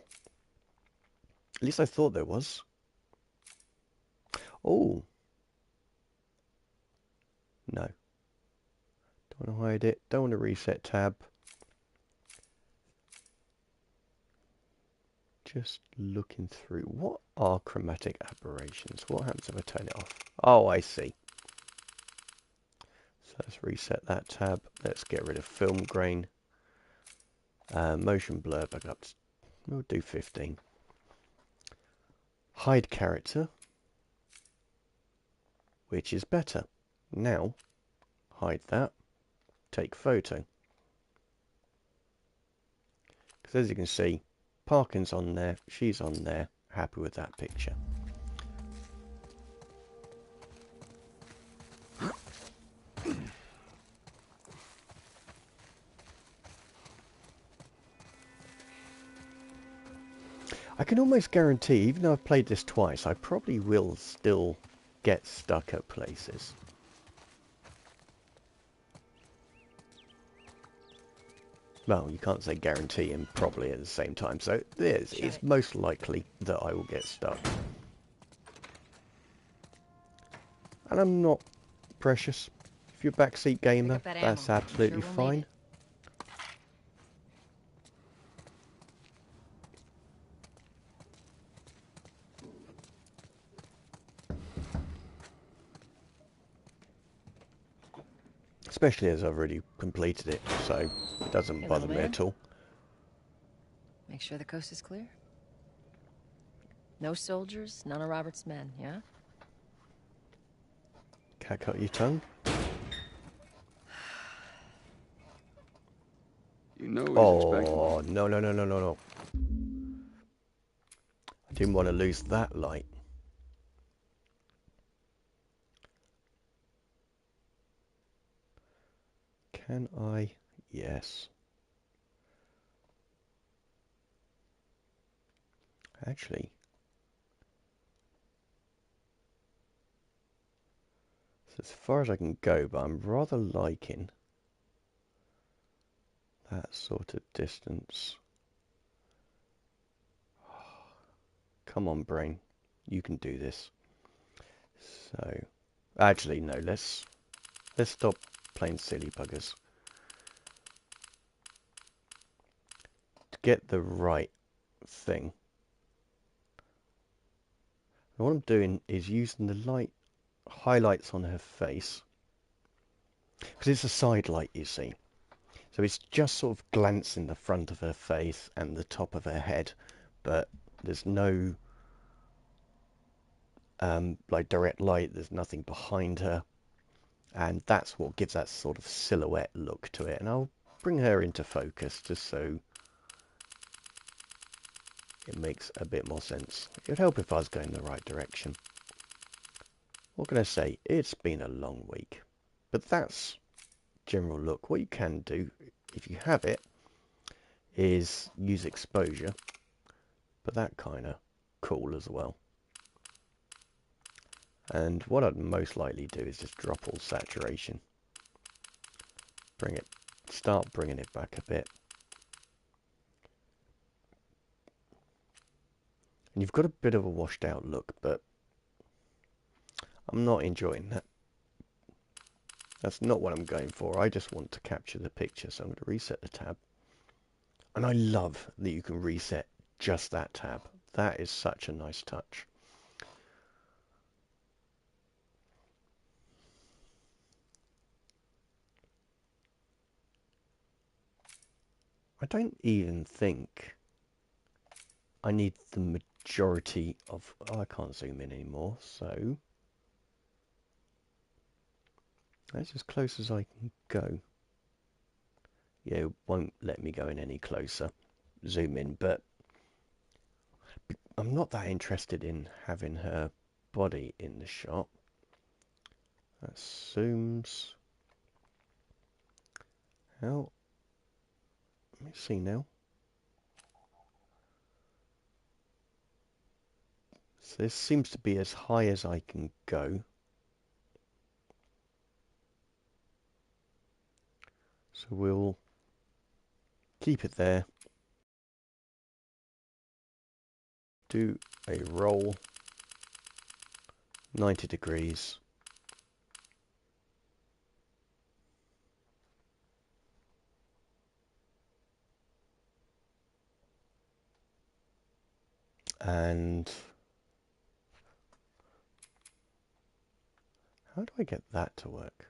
At least I thought there was. Oh. No. Don't want to hide it. Don't want to reset tab. Just looking through. What are chromatic aberrations? What happens if I turn it off? Oh, I see. So let's reset that tab. Let's get rid of film grain. Motion blur back up to, we'll do 15. Hide character, which is better. Now, hide that. Take photo. Because as you can see, Parkin's on there, she's on there, happy with that picture. I can almost guarantee, even though I've played this twice, I probably will still get stuck at places. Well, you can't say guarantee and probably at the same time, so it's most likely that I will get stuck. And I'm not precious. If you're a backseat gamer, that's absolutely fine. Especially as I've already completed it, so it doesn't bother me at all. Make sure the coast is clear. No soldiers, none of Robert's men, yeah? Cat cut your tongue? You know he's Oh, no. I didn't want to lose that light. Can I? Yes. Actually, it's as far as I can go, but I'm rather liking that sort of distance. Come on, brain. You can do this. So, actually, no, let's stop playing silly buggers. To get the right thing, what I'm doing is using the light highlights on her face, because it's a side light, you see. So it's just sort of glancing the front of her face and the top of her head, but there's no like direct light, there's nothing behind her, and that's what gives that sort of silhouette look to it. And I'll bring her into focus just so it makes a bit more sense. It would help if I was going the right direction. What can I say? It's been a long week, but that's general look. What you can do, if you have it, is use exposure, but that kind of cool as well. And what I'd most likely do is just drop all saturation. Start bringing it back a bit. And you've got a bit of a washed out look, but I'm not enjoying that. That's not what I'm going for. I just want to capture the picture, so I'm going to reset the tab. And I love that you can reset just that tab. That is such a nice touch. I don't even think I need the majority of... Oh, I can't zoom in anymore, so... That's as close as I can go. Yeah, it won't let me go in any closer. Zoom in, but... I'm not that interested in having her body in the shot. That zooms out. Let me see now. So this seems to be as high as I can go. So we'll keep it there. Do a roll. 90 degrees. And how do I get that to work?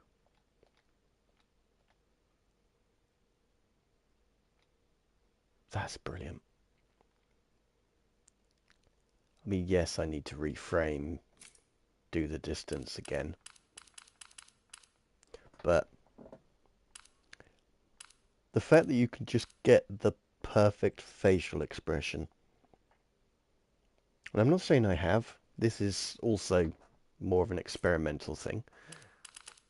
That's brilliant. I mean, yes, I need to reframe, do the distance again. But the fact that you can just get the perfect facial expression. And I'm not saying I have. This is also more of an experimental thing.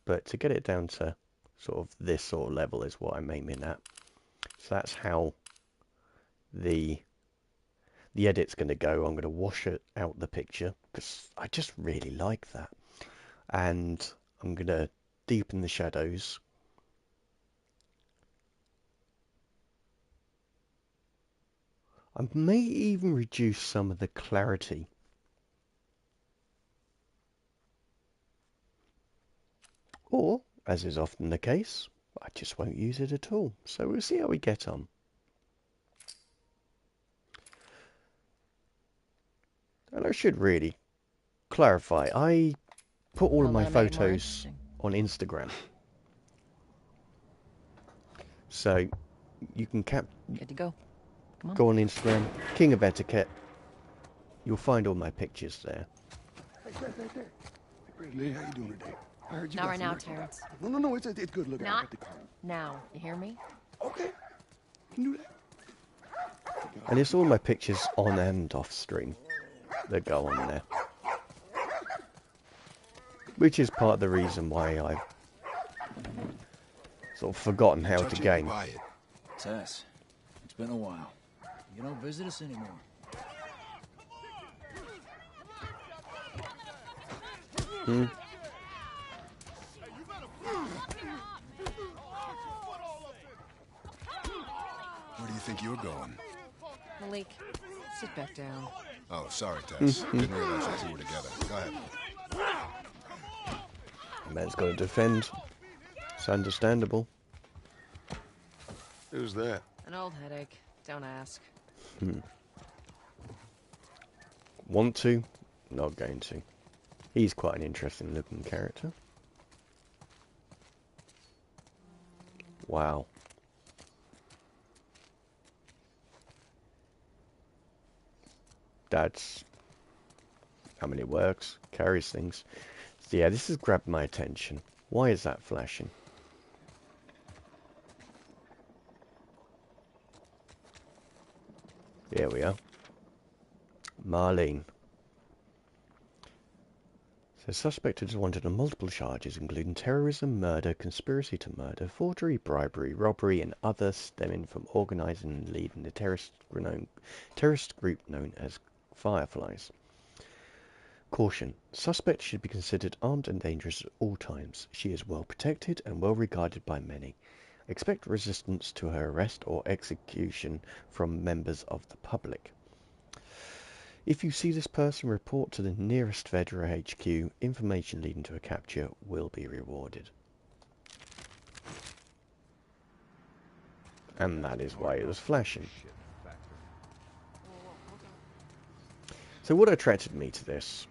But to get it down to sort of this sort of level is what I'm aiming at. So that's how the the edit's going to go, I'm going to wash out the picture because I just really like that. And I'm going to deepen the shadows. I may even reduce some of the clarity. Or, as is often the case, I just won't use it at all. So we'll see how we get on. And I should really clarify, I put all of my photos on Instagram. So you can Good to go. Come on. Go on Instagram, King of Etiquette. You'll find all my pictures there. Hey, Lee, how you doing today? I heard you Not got right some now, work. Terrence. No, it's good looking. Not now. You hear me? Okay. You can do that. And it's all my pictures on and off stream that go on there. Which is part of the reason why I've sort of forgotten how to game. Tess, it's been a while. You don't visit us anymore. Where do you think you're going? Malik, sit back down. Oh, sorry, Tess. Didn't realize you two were together. Go ahead. A man's got to defend. It's understandable. Who's that? An old headache. Don't ask. Want to? Not going to. He's quite an interesting looking character. Wow. That's how many works, carries things. So yeah, this has grabbed my attention. Why is that flashing? Here we are. Marlene. The suspect is wanted on multiple charges, including terrorism, murder, conspiracy to murder, forgery, bribery, robbery, and others stemming from organising and leading the terrorist group known as Fireflies. Caution. Suspect should be considered armed and dangerous at all times. She is well protected and well regarded by many. Expect resistance to her arrest or execution from members of the public. If you see this person, report to the nearest Fedra HQ. Information leading to a capture will be rewarded. And that is why it was flashing. So what attracted me to this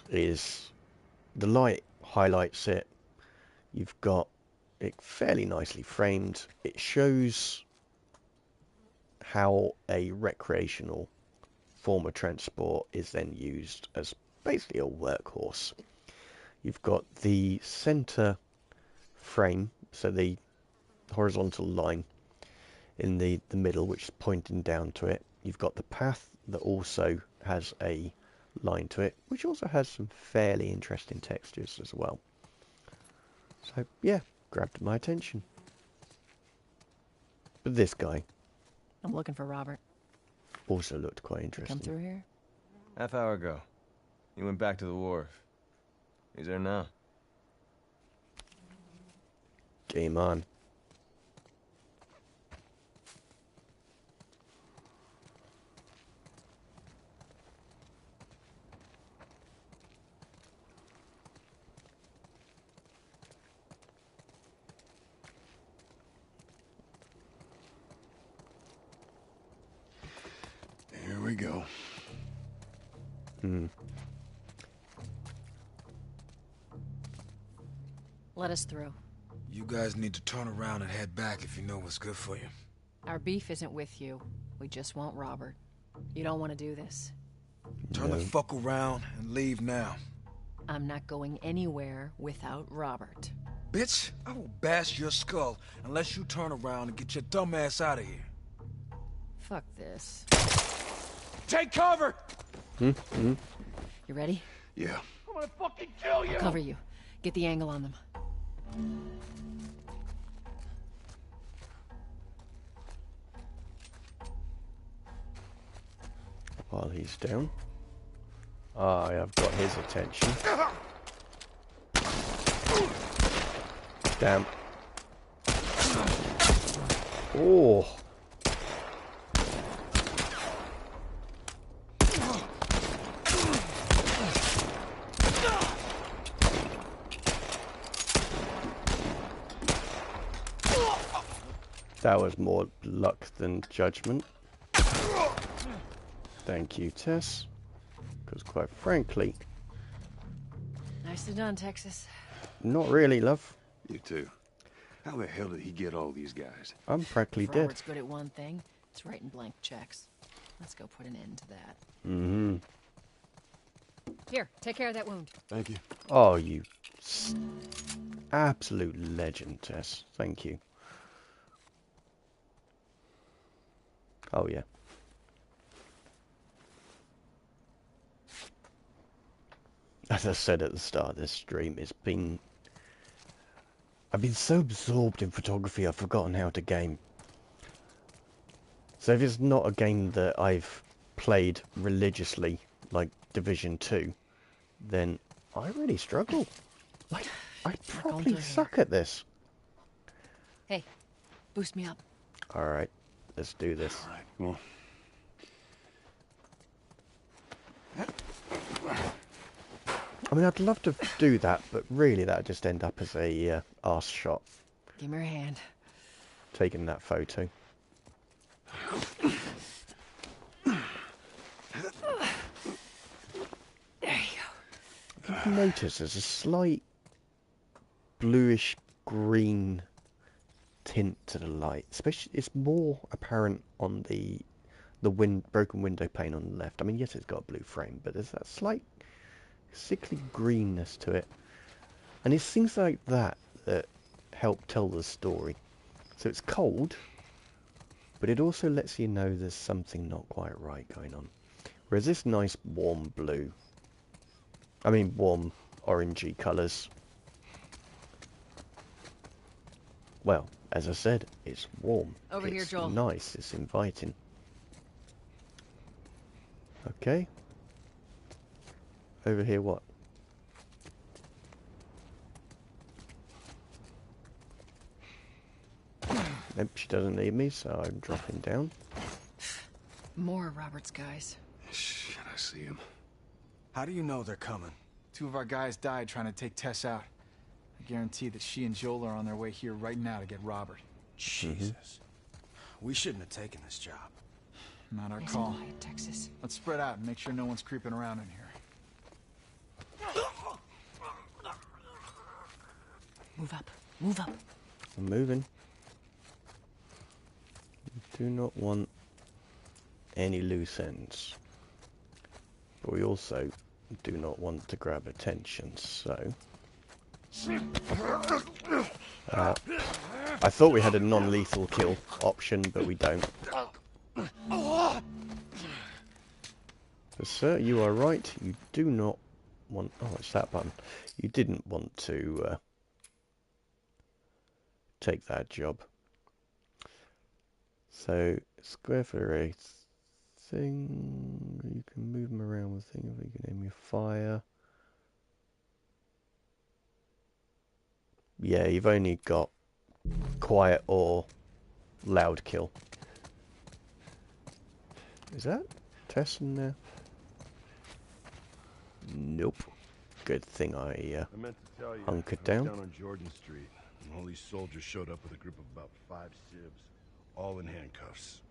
is the light highlights it. You've got it fairly nicely framed. It shows how a recreational form of transport is then used as basically a workhorse. You've got the center frame, so the horizontal line in the middle, which is pointing down to it. You've got the path that also has a line to it, which also has some fairly interesting textures as well. So yeah, grabbed my attention. But this guy I'm looking for Robert. also looked quite interesting. Come through here? Half hour ago. He went back to the wharf. He's there now. Game on. Here we go. Let us through. You guys need to turn around and head back if you know what's good for you. Our beef isn't with you. We just want Robert. You don't want to do this. Turn the fuck around and leave now. I'm not going anywhere without Robert. Bitch, I will bash your skull unless you turn around and get your dumb ass out of here. Fuck this. Take cover! You ready? Yeah. I'm gonna fucking kill you! I'll cover you. Get the angle on them. while he's down. I have got his attention. Damn. Oh. That was more luck than judgment. Thank you, Tess. Because quite frankly... Nicely done, Texas. Not really, love. You too. How the hell did he get all these guys? I'm practically If dead. Robert's good at one thing, it's writing blank checks. Let's go put an end to that. Mm-hmm. Here, take care of that wound. Thank you. Oh, you absolute legend, Tess. Thank you. Oh, yeah. As I said at the start of this stream, I've been so absorbed in photography I've forgotten how to game. So if it's not a game that I've played religiously, like Division 2, then I really struggle. Like, I probably suck at this. Hey, boost me up. Alright, let's do this. All right, come on. I mean, I'd love to do that, but really that'd just end up as a arse shot. Give me your hand. Taking that photo. There you go. If you notice, there's a slight bluish green tint to the light. Especially, it's more apparent on the broken window pane on the left. I mean, yes, it's got a blue frame, but there's that slight sickly greenness to it, and it's things like that that help tell the story. So it's cold, but it also lets you know there's something not quite right going on. Whereas this nice warm blue, I mean warm orangey colours, well, as I said, it's warm. Over it's here, Joel. Nice, it's inviting. Okay. Over here, what? Nope, she doesn't need me, so I'm dropping down. More of Robert's guys. Shit, I see him. How do you know they're coming? 2 of our guys died trying to take Tess out. I guarantee that she and Joel are on their way here right now to get Robert. Jesus. We shouldn't have taken this job. Not our Nice call. and quiet, Texas. Let's spread out and make sure no one's creeping around in here. Move up. Move up. I'm moving. We do not want any loose ends. But we also do not want to grab attention, so... I thought we had a non-lethal kill option, but we don't. So, sir, you are right. You do not want... Oh, it's that button. You didn't want to take that job. So, square for a thing. You can move them around with things. You can aim your fire. Yeah, you've only got quiet or loud kill. Is that Tess in there? Nope. Good thing I meant to tell you, hunkered I was down. down on Jordan Street, and all these soldiers showed up with a group of about 5 civs, all in handcuffs.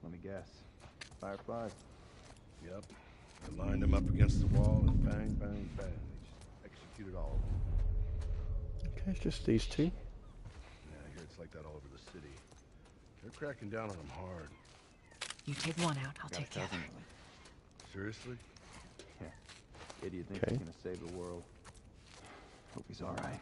Let me guess. Fireflies? Yep. They lined them up against the wall, and bang, bang, bang. They just executed all of them. Okay, it's just these two. Yeah, I hear it's like that all over the city. They're cracking down on them hard. You take one out, I'll take the other. Seriously? Yeah. Idiot thinks Okay. he's gonna save the world. Hope he's alright.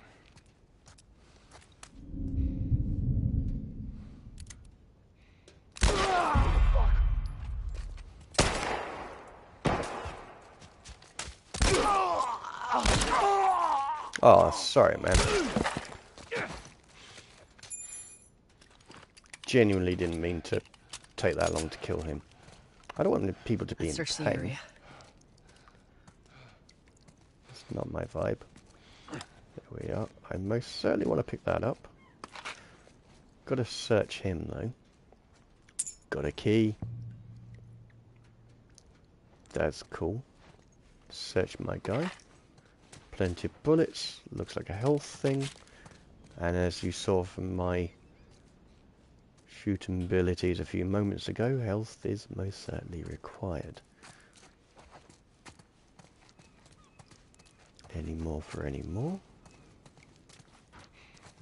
Oh, sorry, man. Genuinely didn't mean to take that long to kill him. I don't want people to be in Search the pain. area. It's not my vibe. There we are. I most certainly want to pick that up. Got to search him though. Got a key. That's cool. Search my guy. Plenty of bullets. Looks like a health thing. And as you saw from my shooting abilities a few moments ago, health is most certainly required. Any more for any more?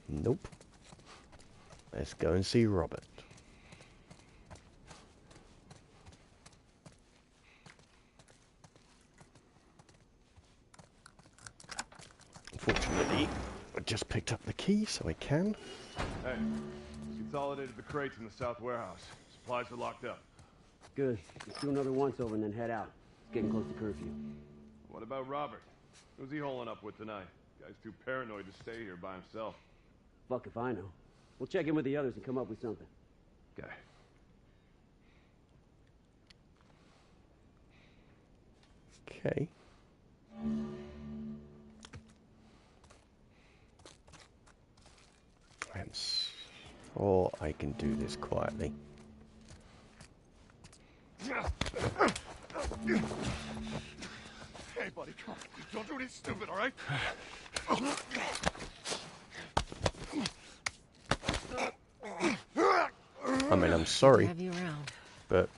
Nope. Let's go and see Robert. Unfortunately, I just picked up the key, so I can. Hey, consolidated the crates in the south warehouse. Supplies are locked up. Good. Let's do another once-over and then head out. It's getting close to curfew. What about Robert? Who's he holing up with tonight? Guy's too paranoid to stay here by himself. Fuck if I know. We'll check in with the others and come up with something. Okay. Okay. I'm sure I can do this quietly. Hey, buddy, come on. Don't do anything stupid, all right? I mean, I'm sorry, Have you around. but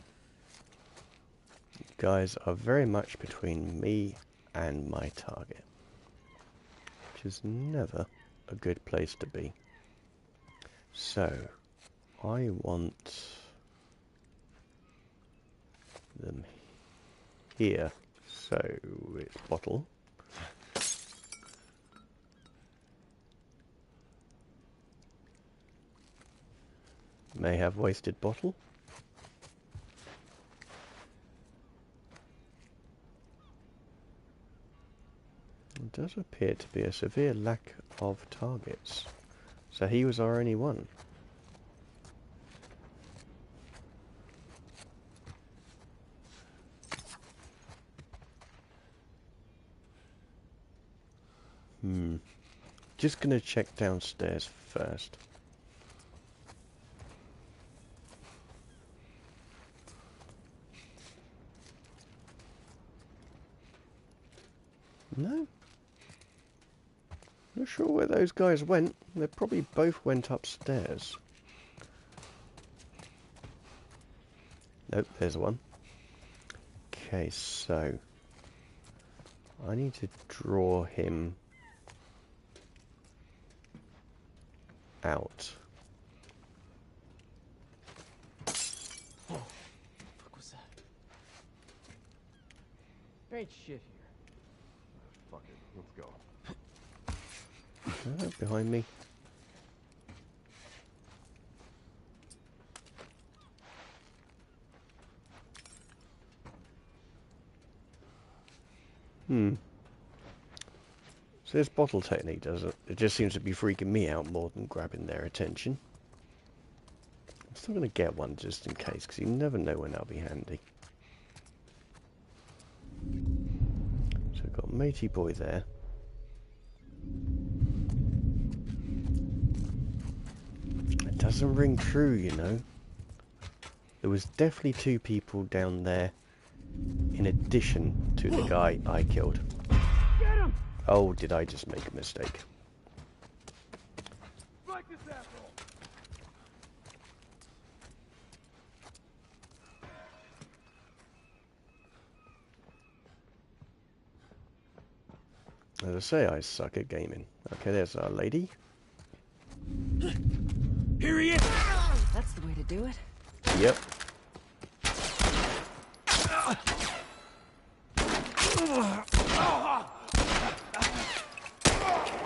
you guys are very much between me and my target, which is never a good place to be. So, I want them here. So, it's bottle. May have wasted bottle. It does appear to be a severe lack of targets. So he was our only one. Just gonna check downstairs first. No? Not sure where those guys went. They probably both went upstairs. Nope, there's one. Okay, so I need to draw him out. Oh, fuck was that? There ain't shit here. Fuck it, let's go. Behind me. So this bottle technique doesn't. It just seems to be freaking me out more than grabbing their attention. I'm still going to get one just in case, because you never know when that'll be handy. So we've got Matey Boy there. It doesn't ring true, you know. There was definitely two people down there in addition to the guy I killed. Get him! Oh, did I just make a mistake? Strike this asshole! As I say, I suck at gaming. Okay, there's our lady. Here he is! That's the way to do it. Yep.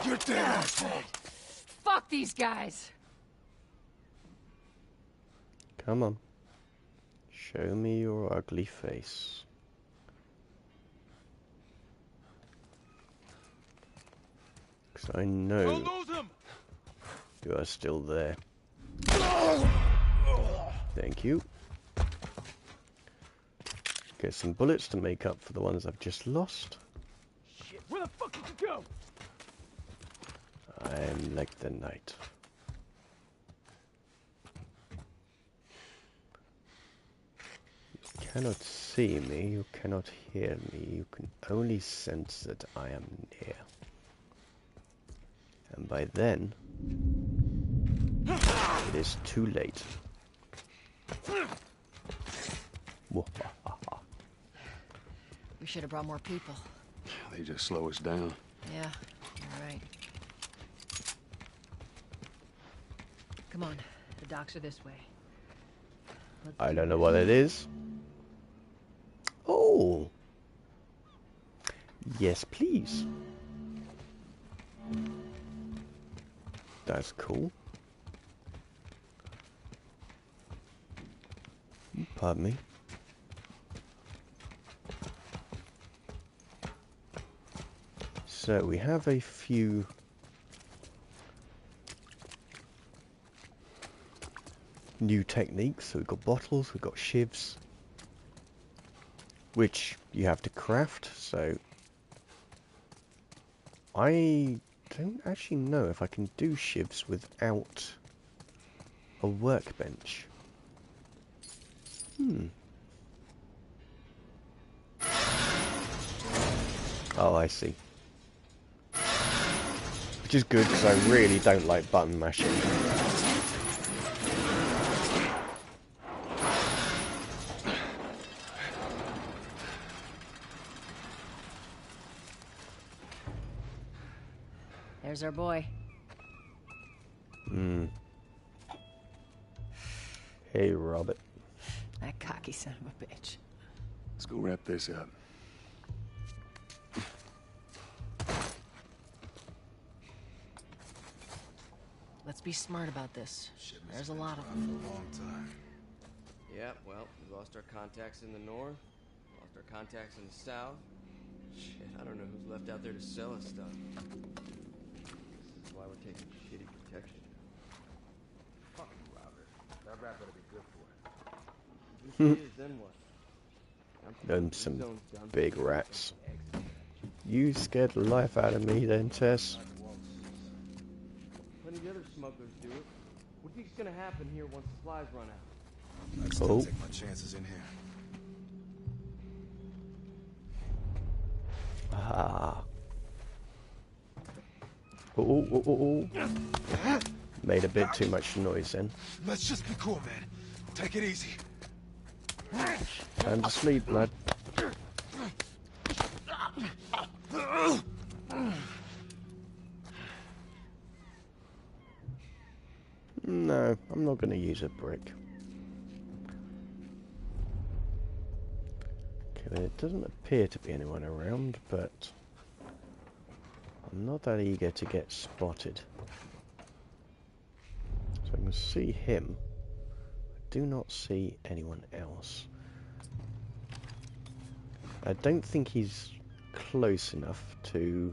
You're dead, asshole! Fuck these guys! Come on. Show me your ugly face. Because I know Don't lose him! you are still there. Thank you. Get some bullets to make up for the ones I've just lost. Shit, where the fuck did you go? I'm like the night. You cannot see me, you cannot hear me, you can only sense that I am near. And by then, it is too late. We should have brought more people. They just slow us down. Yeah, you're right. Come on, the docks are this way. I don't know what it is. Oh! Yes, please. That's cool. Pardon me. So we have a few new techniques. So we've got bottles, we've got shivs, which you have to craft. So I don't actually know if I can do shivs without a workbench. Oh, I see. Which is good, because I really don't like button mashing. There's our boy. Hey, Robert. That cocky son of a bitch. Let's go wrap this up. Let's be smart about this. There's a lot of them. For a long time. Yeah, well, we lost our contacts in the north, lost our contacts in the south. Shit, I don't know who's left out there to sell us stuff. This is why we're taking shitty protection. Fuck you, Robert. That rap better be good for it. If it is, then what? Them some big rats. You scared the life out of me then, Tess. Plenty of other smugglers do it. What do you think's gonna happen here once the supplies run out? I'd still take my chances in here. Ah. Oh. Made a bit too much noise then. Let's just be cool, man. Take it easy. Time to sleep, lad. No, I'm not going to use a brick. Okay, there doesn't appear to be anyone around, but I'm not that eager to get spotted. So I can see him. I do not see anyone else. I don't think he's close enough to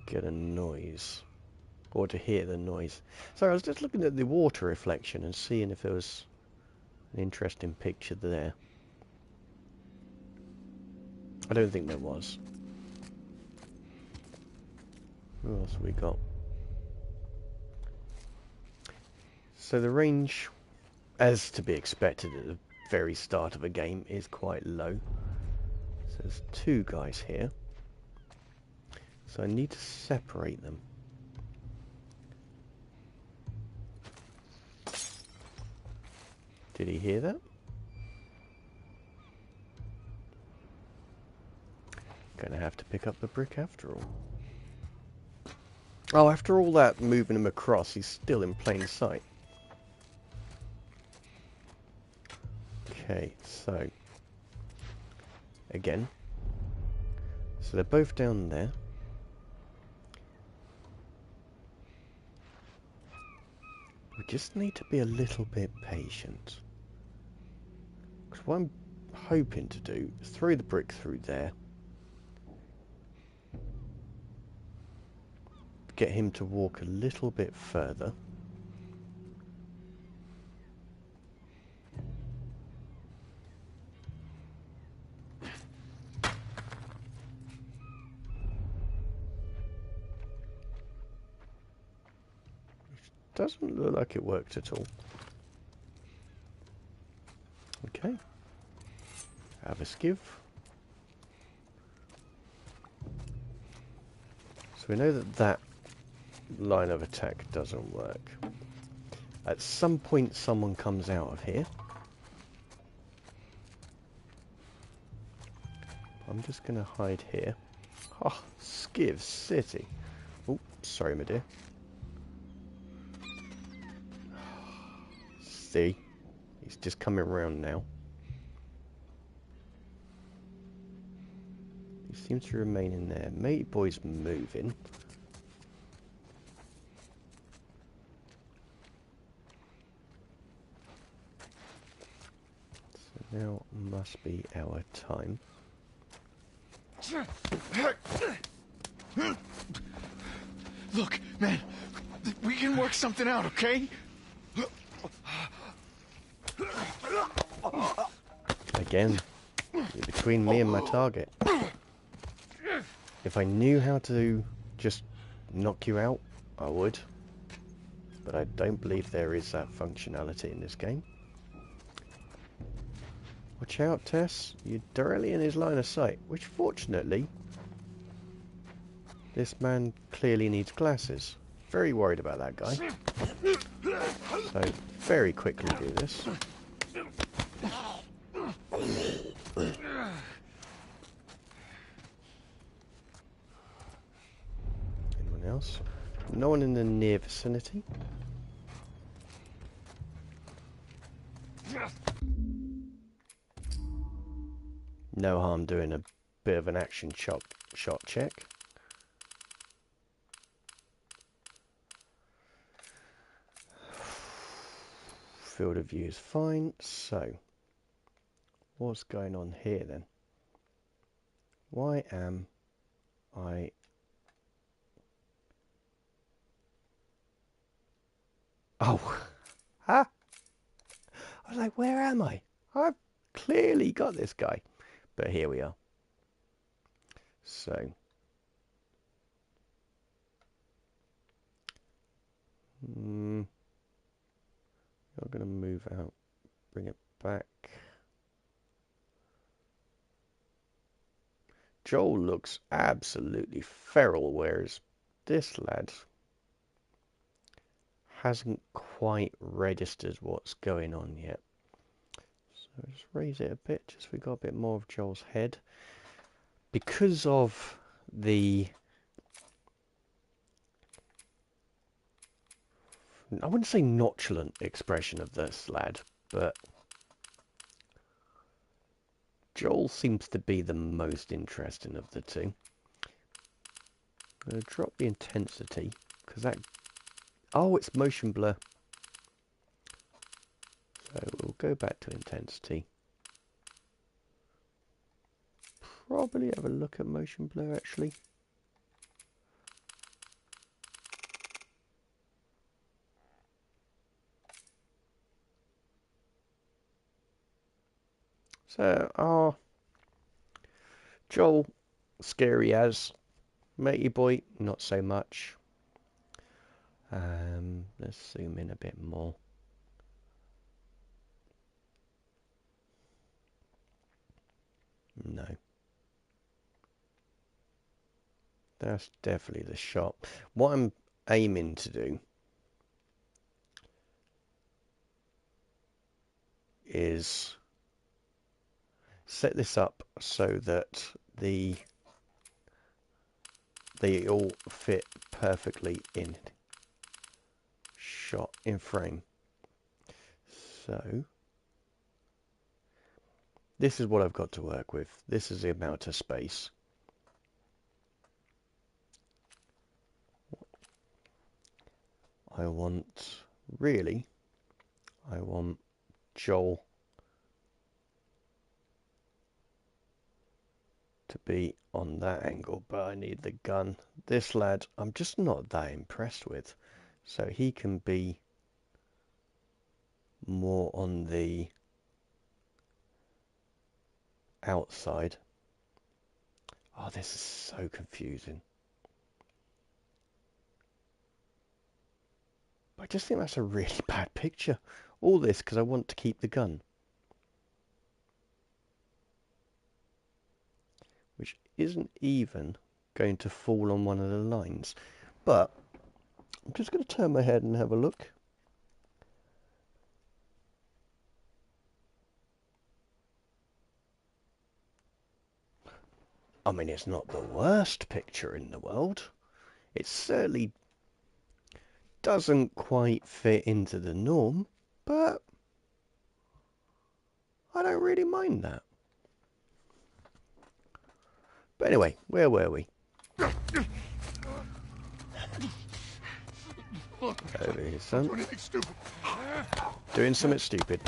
get a noise. Or to hear the noise. Sorry, I was just looking at the water reflection and seeing if there was an interesting picture there. I don't think there was. What else have we got? So the range, as to be expected at the very start of a game, is quite low. So there's two guys here. So I need to separate them. Did he hear that? Gonna have to pick up the brick after all. Oh, after all that moving him across, he's still in plain sight. Okay, so again. So they're both down there. We just need to be a little bit patient. Because what I'm hoping to do is throw the brick through there. Get him to walk a little bit further. Doesn't look like it worked at all. Okay. Have a skiv. So we know that that line of attack doesn't work. At some point someone comes out of here. I'm just going to hide here. Oh, Skiv City. Oh, sorry, my dear. See? He's just coming around now. He seems to remain in there. Matey Boy's moving. So now must be our time. Look, man, we can work something out, okay? Again, you're between me and my target. If I knew how to just knock you out, I would. But I don't believe there is that functionality in this game. Watch out, Tess. You're directly in his line of sight, which fortunately, this man clearly needs glasses. Very worried about that guy. So, very quickly do this. Anyone else? No one in the near vicinity. No harm doing a bit of an action shot check. Field of view is fine. So, what's going on here then? Why am I... Oh! Ha! I was like, where am I? I've clearly got this guy. But here we are. So. You're going to move out. Bring it back. Joel looks absolutely feral, whereas this lad hasn't quite registered what's going on yet. So just raise it a bit, just so we got a bit more of Joel's head. Because of the... I wouldn't say nonchalant expression of this lad, but Joel seems to be the most interesting of the two. I'm going to drop the intensity, because that... Oh, it's motion blur. So we'll go back to intensity. Probably have a look at motion blur actually. So, Joel, scary as. Matey Boy, not so much. Let's zoom in a bit more. No. That's definitely the shot. What I'm aiming to do is set this up so that they all fit perfectly in shot in frame. So this is what I've got to work with. This is the amount of space. I want Joel to be on that angle, but I need the gun. This lad, I'm just not that impressed with. So he can be more on the outside. Oh, this is so confusing. I just think that's a really bad picture. All this because I want to keep the gun. Which isn't even going to fall on one of the lines. But I'm just going to turn my head and have a look. I mean, it's not the worst picture in the world. It certainly doesn't quite fit into the norm, but I don't really mind that. But anyway, where were we? Over here, son. Doing something stupid.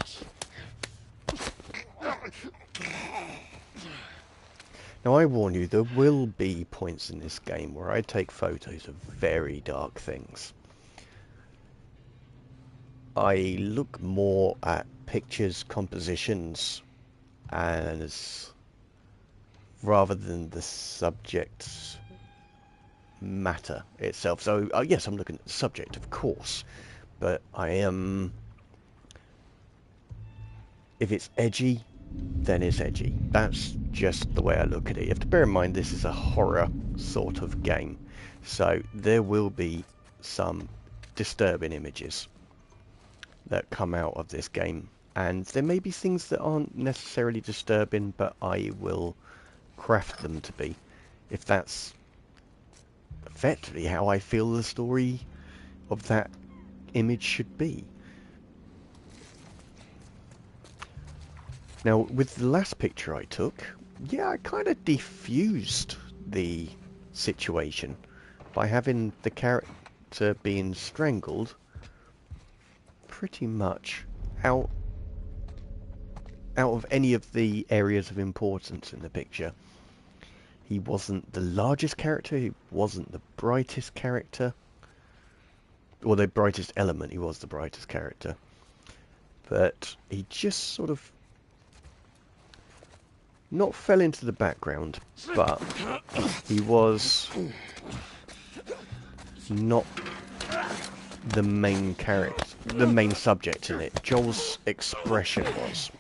Now, I warn you, there will be points in this game where I take photos of very dark things. I look more at pictures, compositions, as rather than the subject matter itself. So, yes, I'm looking at the subject, of course, but I am... If it's edgy, then it's edgy. That's just the way I look at it. You have to bear in mind this is a horror sort of game, so there will be some disturbing images that come out of this game, and there may be things that aren't necessarily disturbing, but I will craft them to be, if that's effectively how I feel the story of that image should be. Now, with the last picture I took, yeah, I kind of diffused the situation by having the character being strangled pretty much out of any of the areas of importance in the picture. He wasn't the largest character, he wasn't the brightest character, or the brightest element, he was the brightest character. But he just sort of not fell into the background, but he was not the main character, the main subject in it. Joel's expression was.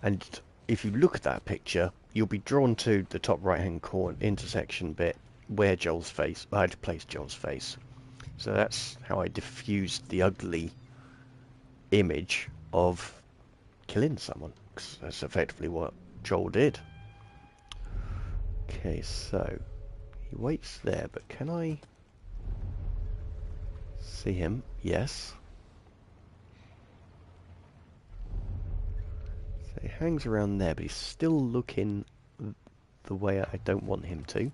And if you look at that picture, you'll be drawn to the top right hand corner intersection bit where Joel's face, I had placed Joel's face. So that's how I diffused the ugly image of killing someone, 'cause that's effectively what Joel did. Okay, so he waits there, but can I see him? Yes. So he hangs around there, but he's still looking the way I don't want him to.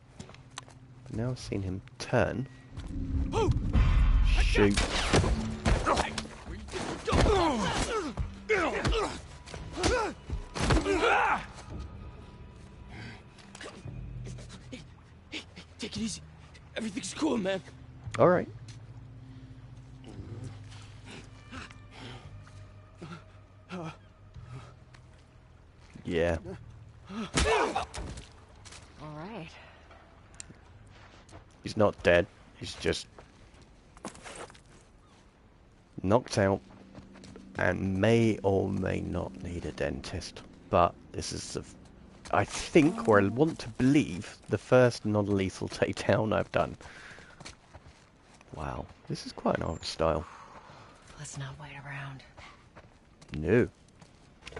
But now I've seen him turn, shoot. Take it easy. Everything's cool, man. All right. Yeah. All right. He's not dead. He's just knocked out and may or may not need a dentist. But this is, I think, or I want to believe, the first non-lethal takedown I've done. Wow, this is quite an old style. Let's not wait around. No.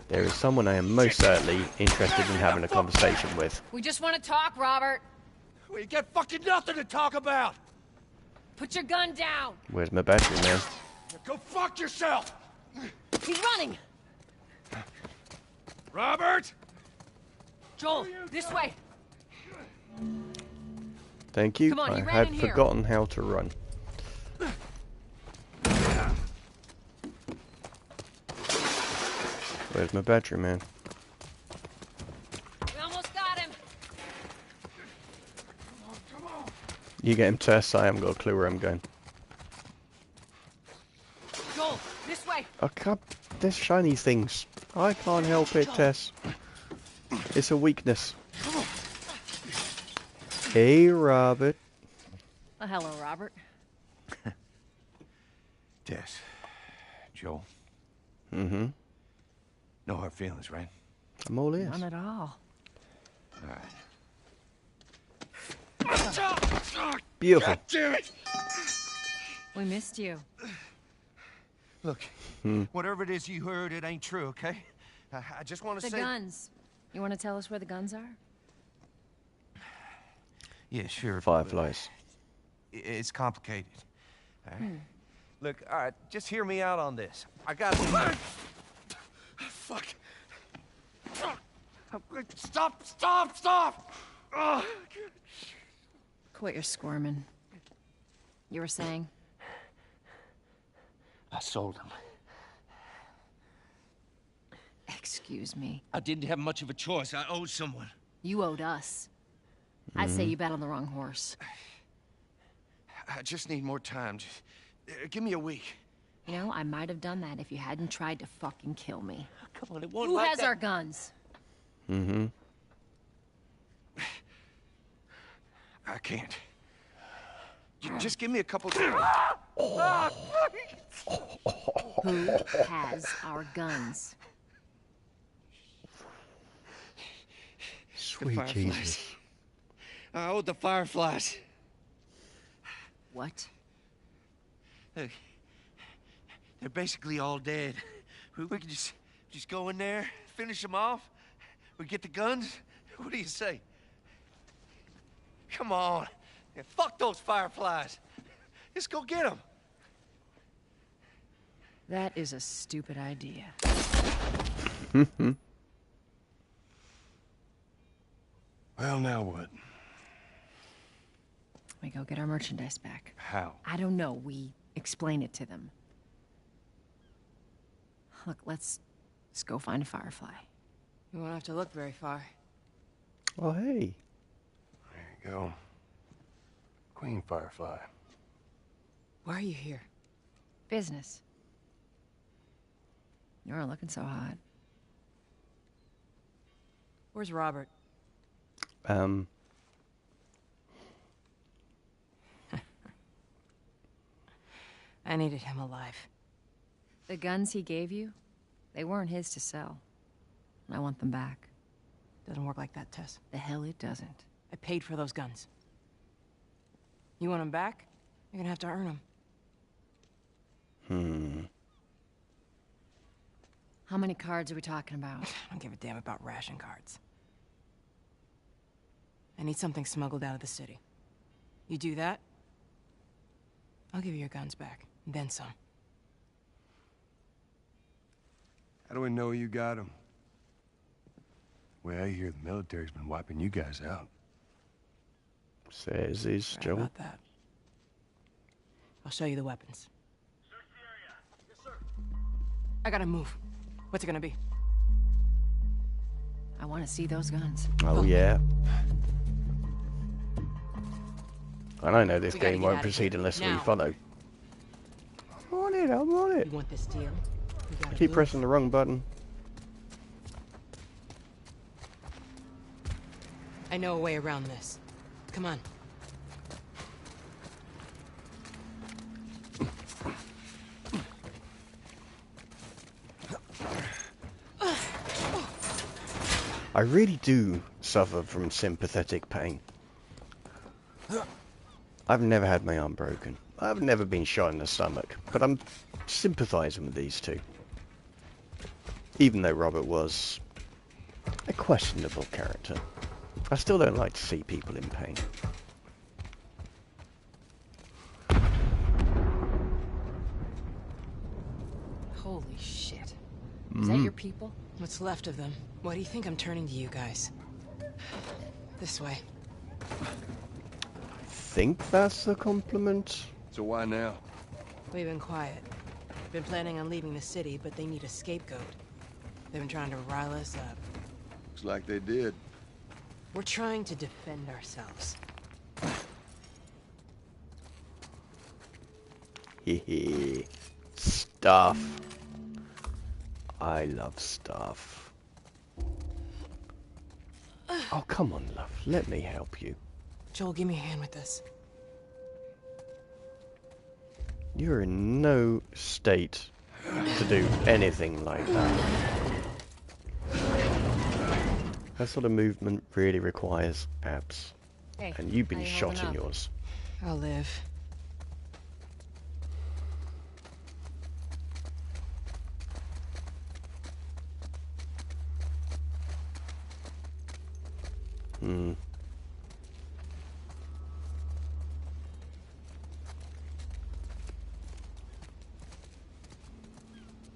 There is someone I am most certainly interested in having a conversation with. We just want to talk, Robert. We got fucking nothing to talk about. Put your gun down. Where's my battery, man? Go fuck yourself. He's running. Robert! Joel, this way. Thank you. Come on, I he ran had in here. forgotten how to run. Where's my battery, man? We almost got him. You get him, Tess. I haven't got a clue where I'm going. Joel, this way. I can't... There's shiny things. I can't help it, Tess. It's a weakness. Hey, Robert. Well, hello, Robert. Tess. Joel. Mm-hmm. No hard feelings, right? I'm all ears. None at all. Alright. Beautiful. God damn it! We missed you. Look, whatever it is you heard, it ain't true, okay? I just want to The say... guns. You want to tell us where the guns are? Yeah, sure. Fireflies. It's complicated. All right? Look, all right, just hear me out on this. I got some... Fuck. Stop! Oh. Quit your squirming. You were saying? I sold him. Excuse me. I didn't have much of a choice. I owed someone. You owed us. I'd say you bet on the wrong horse. I just need more time. Just, give me a week. You know, I might have done that if you hadn't tried to fucking kill me. Come on, it won't Who like has that. our guns? Mm-hmm. I can't. Just give me a couple... Who has our guns? Sweet Jesus. I owed the Fireflies. What? Look, they're basically all dead. We could just go in there, finish them off. We get the guns. What do you say? Come on. Yeah, fuck those Fireflies. Just go get them. That is a stupid idea. Well, now what? We go get our merchandise back. How? I don't know. We explain it to them. Look, let's go find a Firefly. We won't have to look very far. Oh, hey. There you go. Queen Firefly. Why are you here? Business. You aren't looking so hot. Where's Robert? I needed him alive. The guns he gave you, they weren't his to sell. I want them back. Doesn't work like that, Tess. The hell it doesn't. I paid for those guns. You want them back? You're gonna have to earn them. How many cards are we talking about? I don't give a damn about ration cards. I need something smuggled out of the city. You do that, I'll give you your guns back, and then some. How do we know you got them? Well, I hear the military's been wiping you guys out. Says is Right Joel. about that. I'll show you the weapons. I gotta move. What's it gonna be? I want to see those guns. Oh, yeah. And I know this We gotta game get won't out of proceed here. unless we Now. follow. I'm on it, I'm on it. You want this deal? We gotta Keep move. pressing the wrong button. I know a way around this. Come on. I really do suffer from sympathetic pain. I've never had my arm broken. I've never been shot in the stomach, but I'm sympathising with these two. Even though Robert was a questionable character, I still don't like to see people in pain. Holy shit. Is that your people? What's left of them? Why do you think I'm turning to you guys? This way. Think that's a compliment? So why now? We've been quiet. Been planning on leaving the city, but they need a scapegoat. They've been trying to rile us up. Looks like they did. We're trying to defend ourselves. Hehe. Stuff. I love stuff. Oh, come on, love. Let me help you. Joel, give me a hand with this. You're in no state to do anything like that. That sort of movement really requires abs. Hey, and you've been how you shot holding in up? yours. I'll live. Hmm.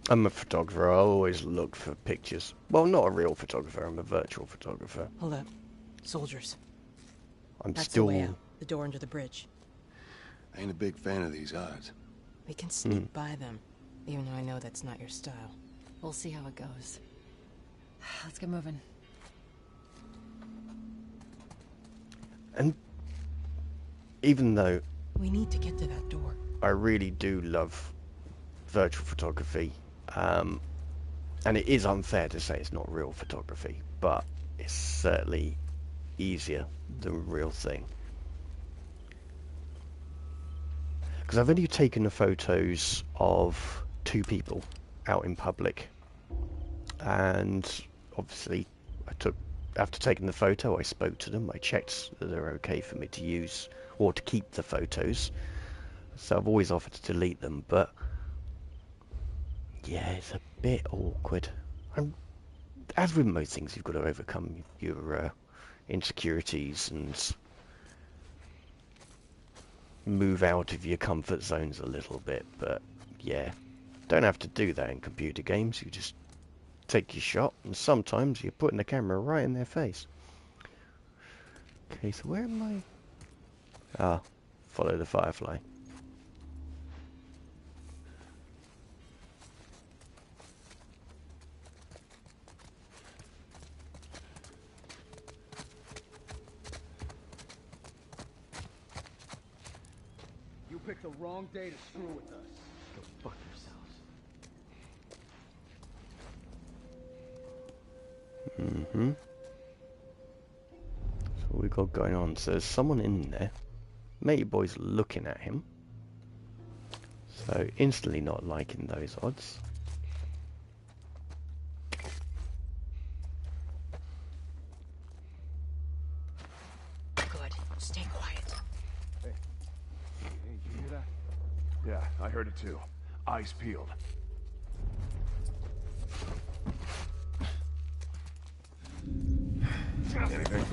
I'm a photographer. I always look for pictures. Well, not a real photographer. I'm a virtual photographer. Hold up. Soldiers. I'm That's still... the way out. The door under the bridge. I ain't a big fan of these odds. We can sneak by them, even though I know that's not your style. We'll see how it goes. Let's get moving. And even though We need to get to that door. I really do love virtual photography, and it is unfair to say it's not real photography, but it's certainly easier than a real thing. Because I've only taken the photos of 2 people out in public, and obviously after taking the photo I spoke to them, I checked that they're okay for me to use or to keep the photos, so I've always offered to delete them, but yeah, it's a bit awkward. As with most things, you've got to overcome your insecurities and move out of your comfort zones a little bit, but yeah, don't have to do that in computer games. You just take your shot, and sometimes you're putting the camera right in their face. Okay, so where am I? Ah, follow the firefly. You picked the wrong day to screw with us. Go fuck yourselves. Mm-hmm. So what we got going on? So there's someone in there. Matey Boy's looking at him. So instantly not liking those odds. Good. Stay quiet. Hey, did you hear that? Yeah, I heard it too. Eyes peeled. Anything?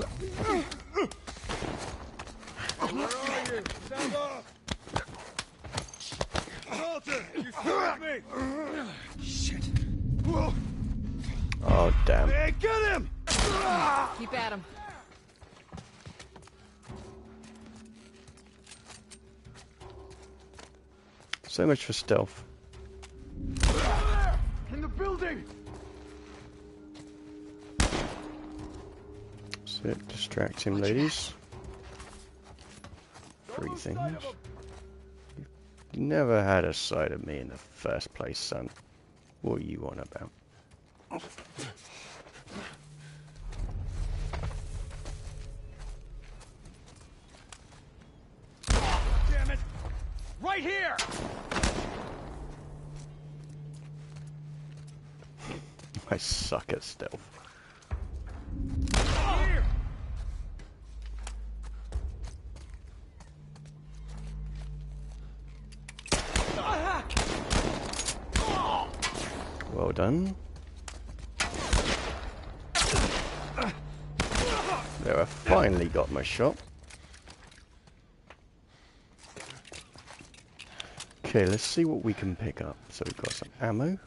Where are you? Sound off! Walter, you still with me? Shit. Oh damn. Hey, get him! Keep at him. So much for stealth. In the building! So distract him, ladies. 3 things. You never had a sight of me in the first place, son. What are you on about? Damn it! Right here! I suck at stealth. Here! Well done. There, I finally got my shot. Okay, let's see what we can pick up. So we've got some ammo.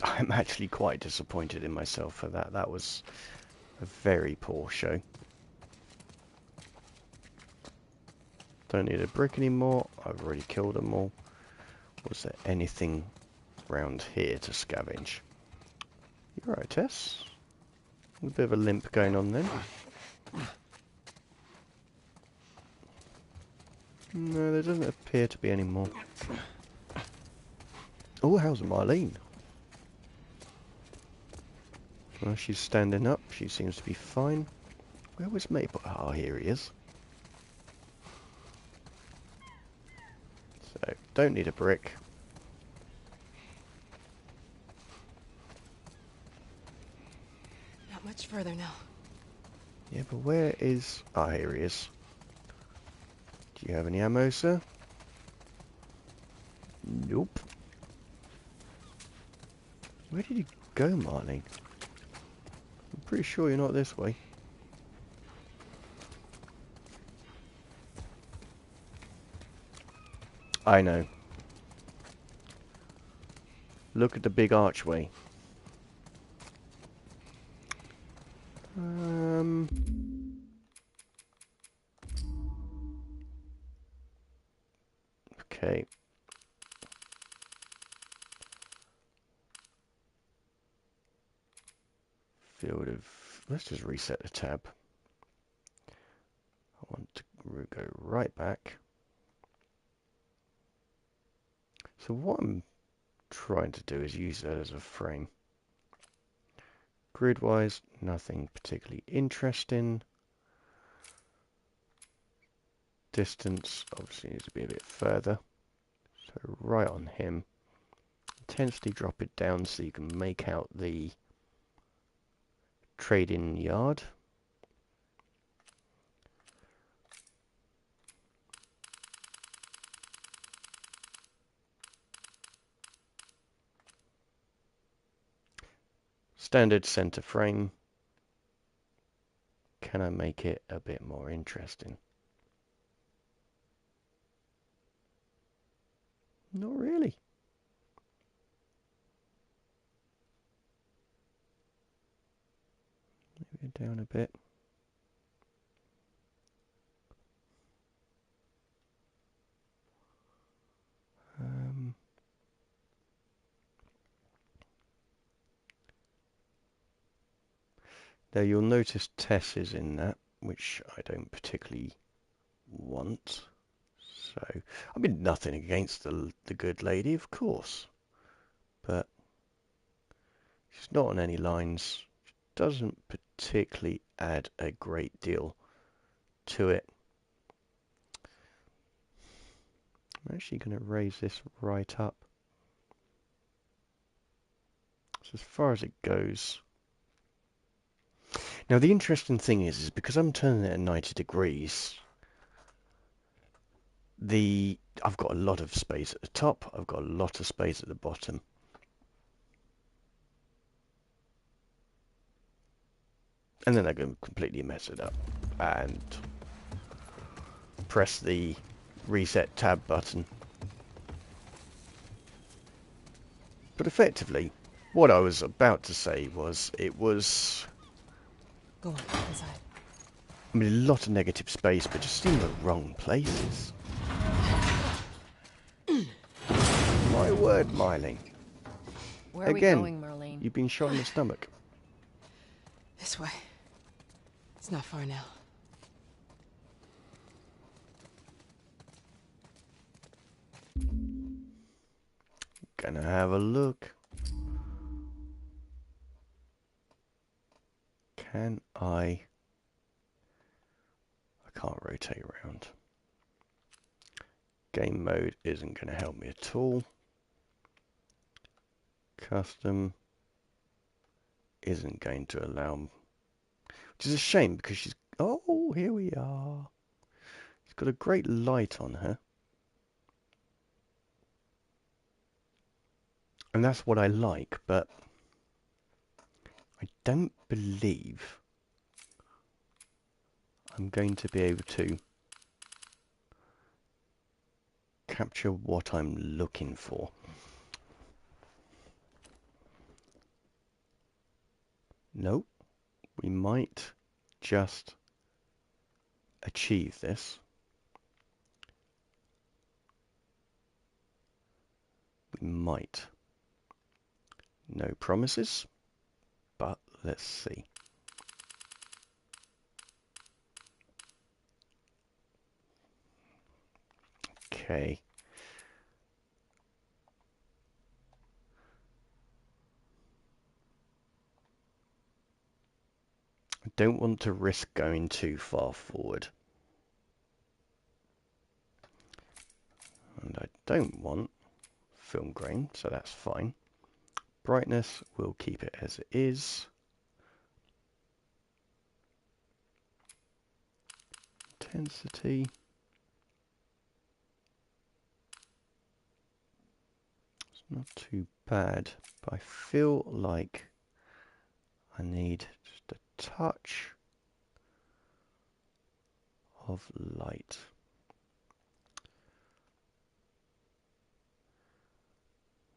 I'm actually quite disappointed in myself for that. That was a very poor show. Don't need a brick anymore. I've already killed them all. Was there anything around here to scavenge? You alright, Tess? A bit of a limp going on then. No, there doesn't appear to be any more. Oh, how's Marlene? Well, she's standing up. She seems to be fine. Where was Maple? Oh, here he is. So, don't need a brick. Not much further now. Yeah, but where is... Ah, here he is. Do you have any ammo, sir? Nope. Where did you go, Marlene? I'm pretty sure you're not this way. I know. Look at the big archway. Okay. Field of... Let's just reset the tab. I want to go right back. So what I'm trying to do is use that as a frame. Grid-wise, nothing particularly interesting. Distance obviously needs to be a bit further. So right on him. Intensely drop it down so you can make out the trading yard. Standard center frame. Can I make it a bit more interesting? Not really. Maybe down a bit. Now you'll notice Tess is in that, which I don't particularly want. So, I mean, nothing against the good lady, of course. But she's not on any lines. She doesn't particularly add a great deal to it. I'm actually going to raise this right up. So as far as it goes. Now the interesting thing is because I'm turning it at 90 degrees, I've got a lot of space at the top, I've got a lot of space at the bottom. And then I can completely mess it up and press the reset tab button. But effectively, what I was about to say was, it was... Go on, inside. I mean, a lot of negative space, but just in the wrong places. My word, Miley. Where Again, are we going, Marlene? You've been shot in the stomach. This way. It's not far now. Gonna have a look. Can I can't rotate around. Game mode isn't going to help me at all. Custom isn't going to allow me. Which is a shame because she's... Oh, here we are. She's got a great light on her. And that's what I like, but I don't believe I'm going to be able to capture what I'm looking for. Nope. We might just achieve this. We might. No promises, but let's see. Okay. I don't want to risk going too far forward. And I don't want film grain, so that's fine. Brightness, we'll keep it as it is. Intensity. It's not too bad, but I feel like I need just a touch of light.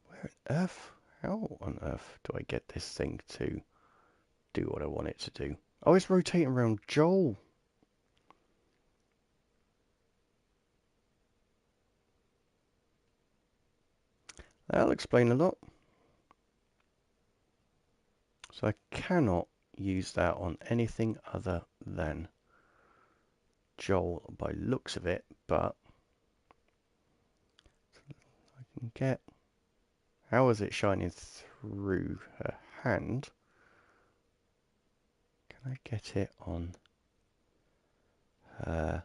Where on earth? How on earth do I get this thing to do what I want it to do? Oh, it's rotating around Joel. That'll explain a lot. So I cannot use that on anything other than Joel by looks of it, but I can get... How is it shining through her hand? Can I get it on her?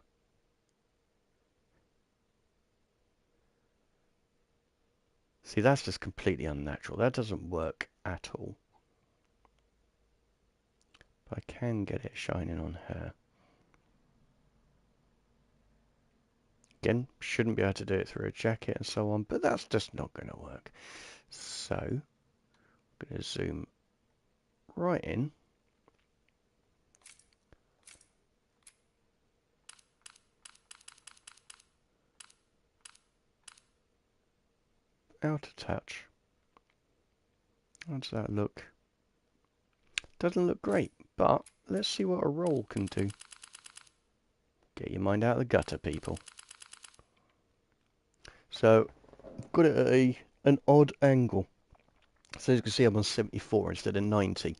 See, that's just completely unnatural. That doesn't work at all. But I can get it shining on her. Again, shouldn't be able to do it through a jacket and so on, but that's just not going to work. So, I'm going to zoom right in. Out of touch. How does that look? Doesn't look great, but let's see what a roll can do. Get your mind out of the gutter, people. So, I've got it at an odd angle. So as you can see, I'm on 74 instead of 90.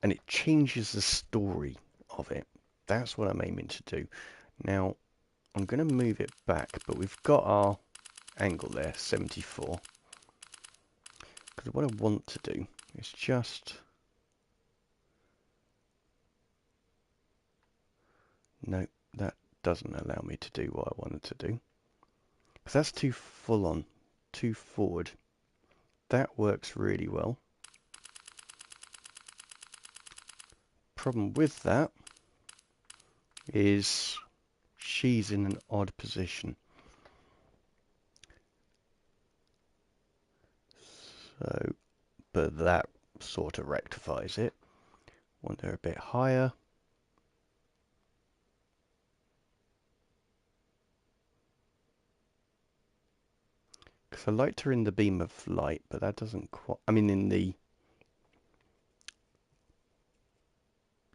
And it changes the story of it. That's what I'm aiming to do. Now, I'm going to move it back, but we've got our angle there, 74. Because what I want to do is just... No, that doesn't allow me to do what I wanted to do. Because that's too full on, too forward. That works really well. Problem with that is she's in an odd position. So, but that sort of rectifies it. Want her a bit higher. Because I liked her in the beam of light, but that doesn't quite... I mean, in the...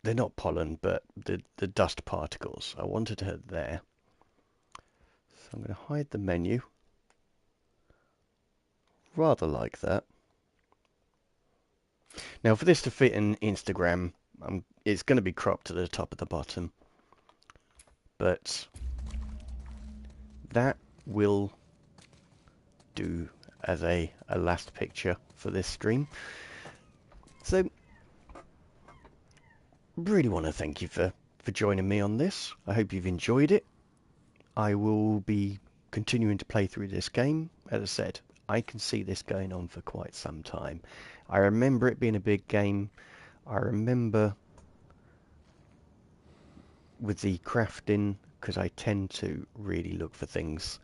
They're not pollen, but the dust particles. I wanted her there. So I'm going to hide the menu. Rather like that. Now, for this to fit in Instagram, it's going to be cropped to the top of the bottom. But that will do as a last picture for this stream. So, really want to thank you for joining me on this. I hope you've enjoyed it. I will be continuing to play through this game. As I said, I can see this going on for quite some time. I remember it being a big game. I remember with the crafting, because I tend to really look for things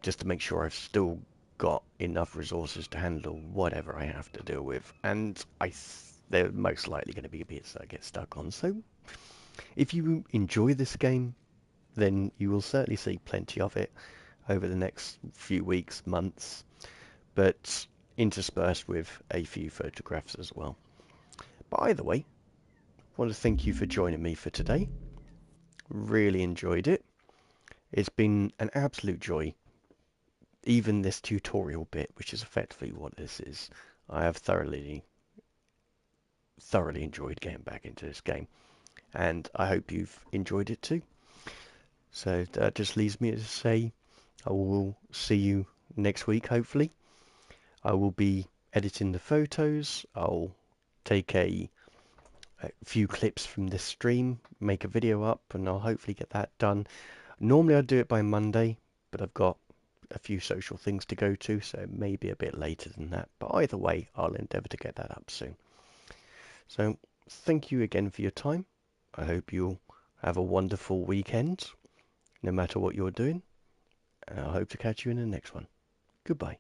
just to make sure I've still got enough resources to handle whatever I have to deal with. And they're most likely going to be bits that I get stuck on. So if you enjoy this game, then you will certainly see plenty of it over the next few weeks, months, but interspersed with a few photographs as well. But either way, I want to thank you for joining me for today. Really enjoyed it. It's been an absolute joy. Even this tutorial bit, which is effectively what this is, I have thoroughly enjoyed getting back into this game. And I hope you've enjoyed it too. So that just leaves me to say I will see you next week, hopefully. I will be editing the photos. I'll take a few clips from this stream, make a video up, and I'll hopefully get that done. Normally I'd do it by Monday, but I've got a few social things to go to, so it may be a bit later than that. But either way, I'll endeavour to get that up soon. So thank you again for your time. I hope you'll have a wonderful weekend, no matter what you're doing. And I hope to catch you in the next one. Goodbye.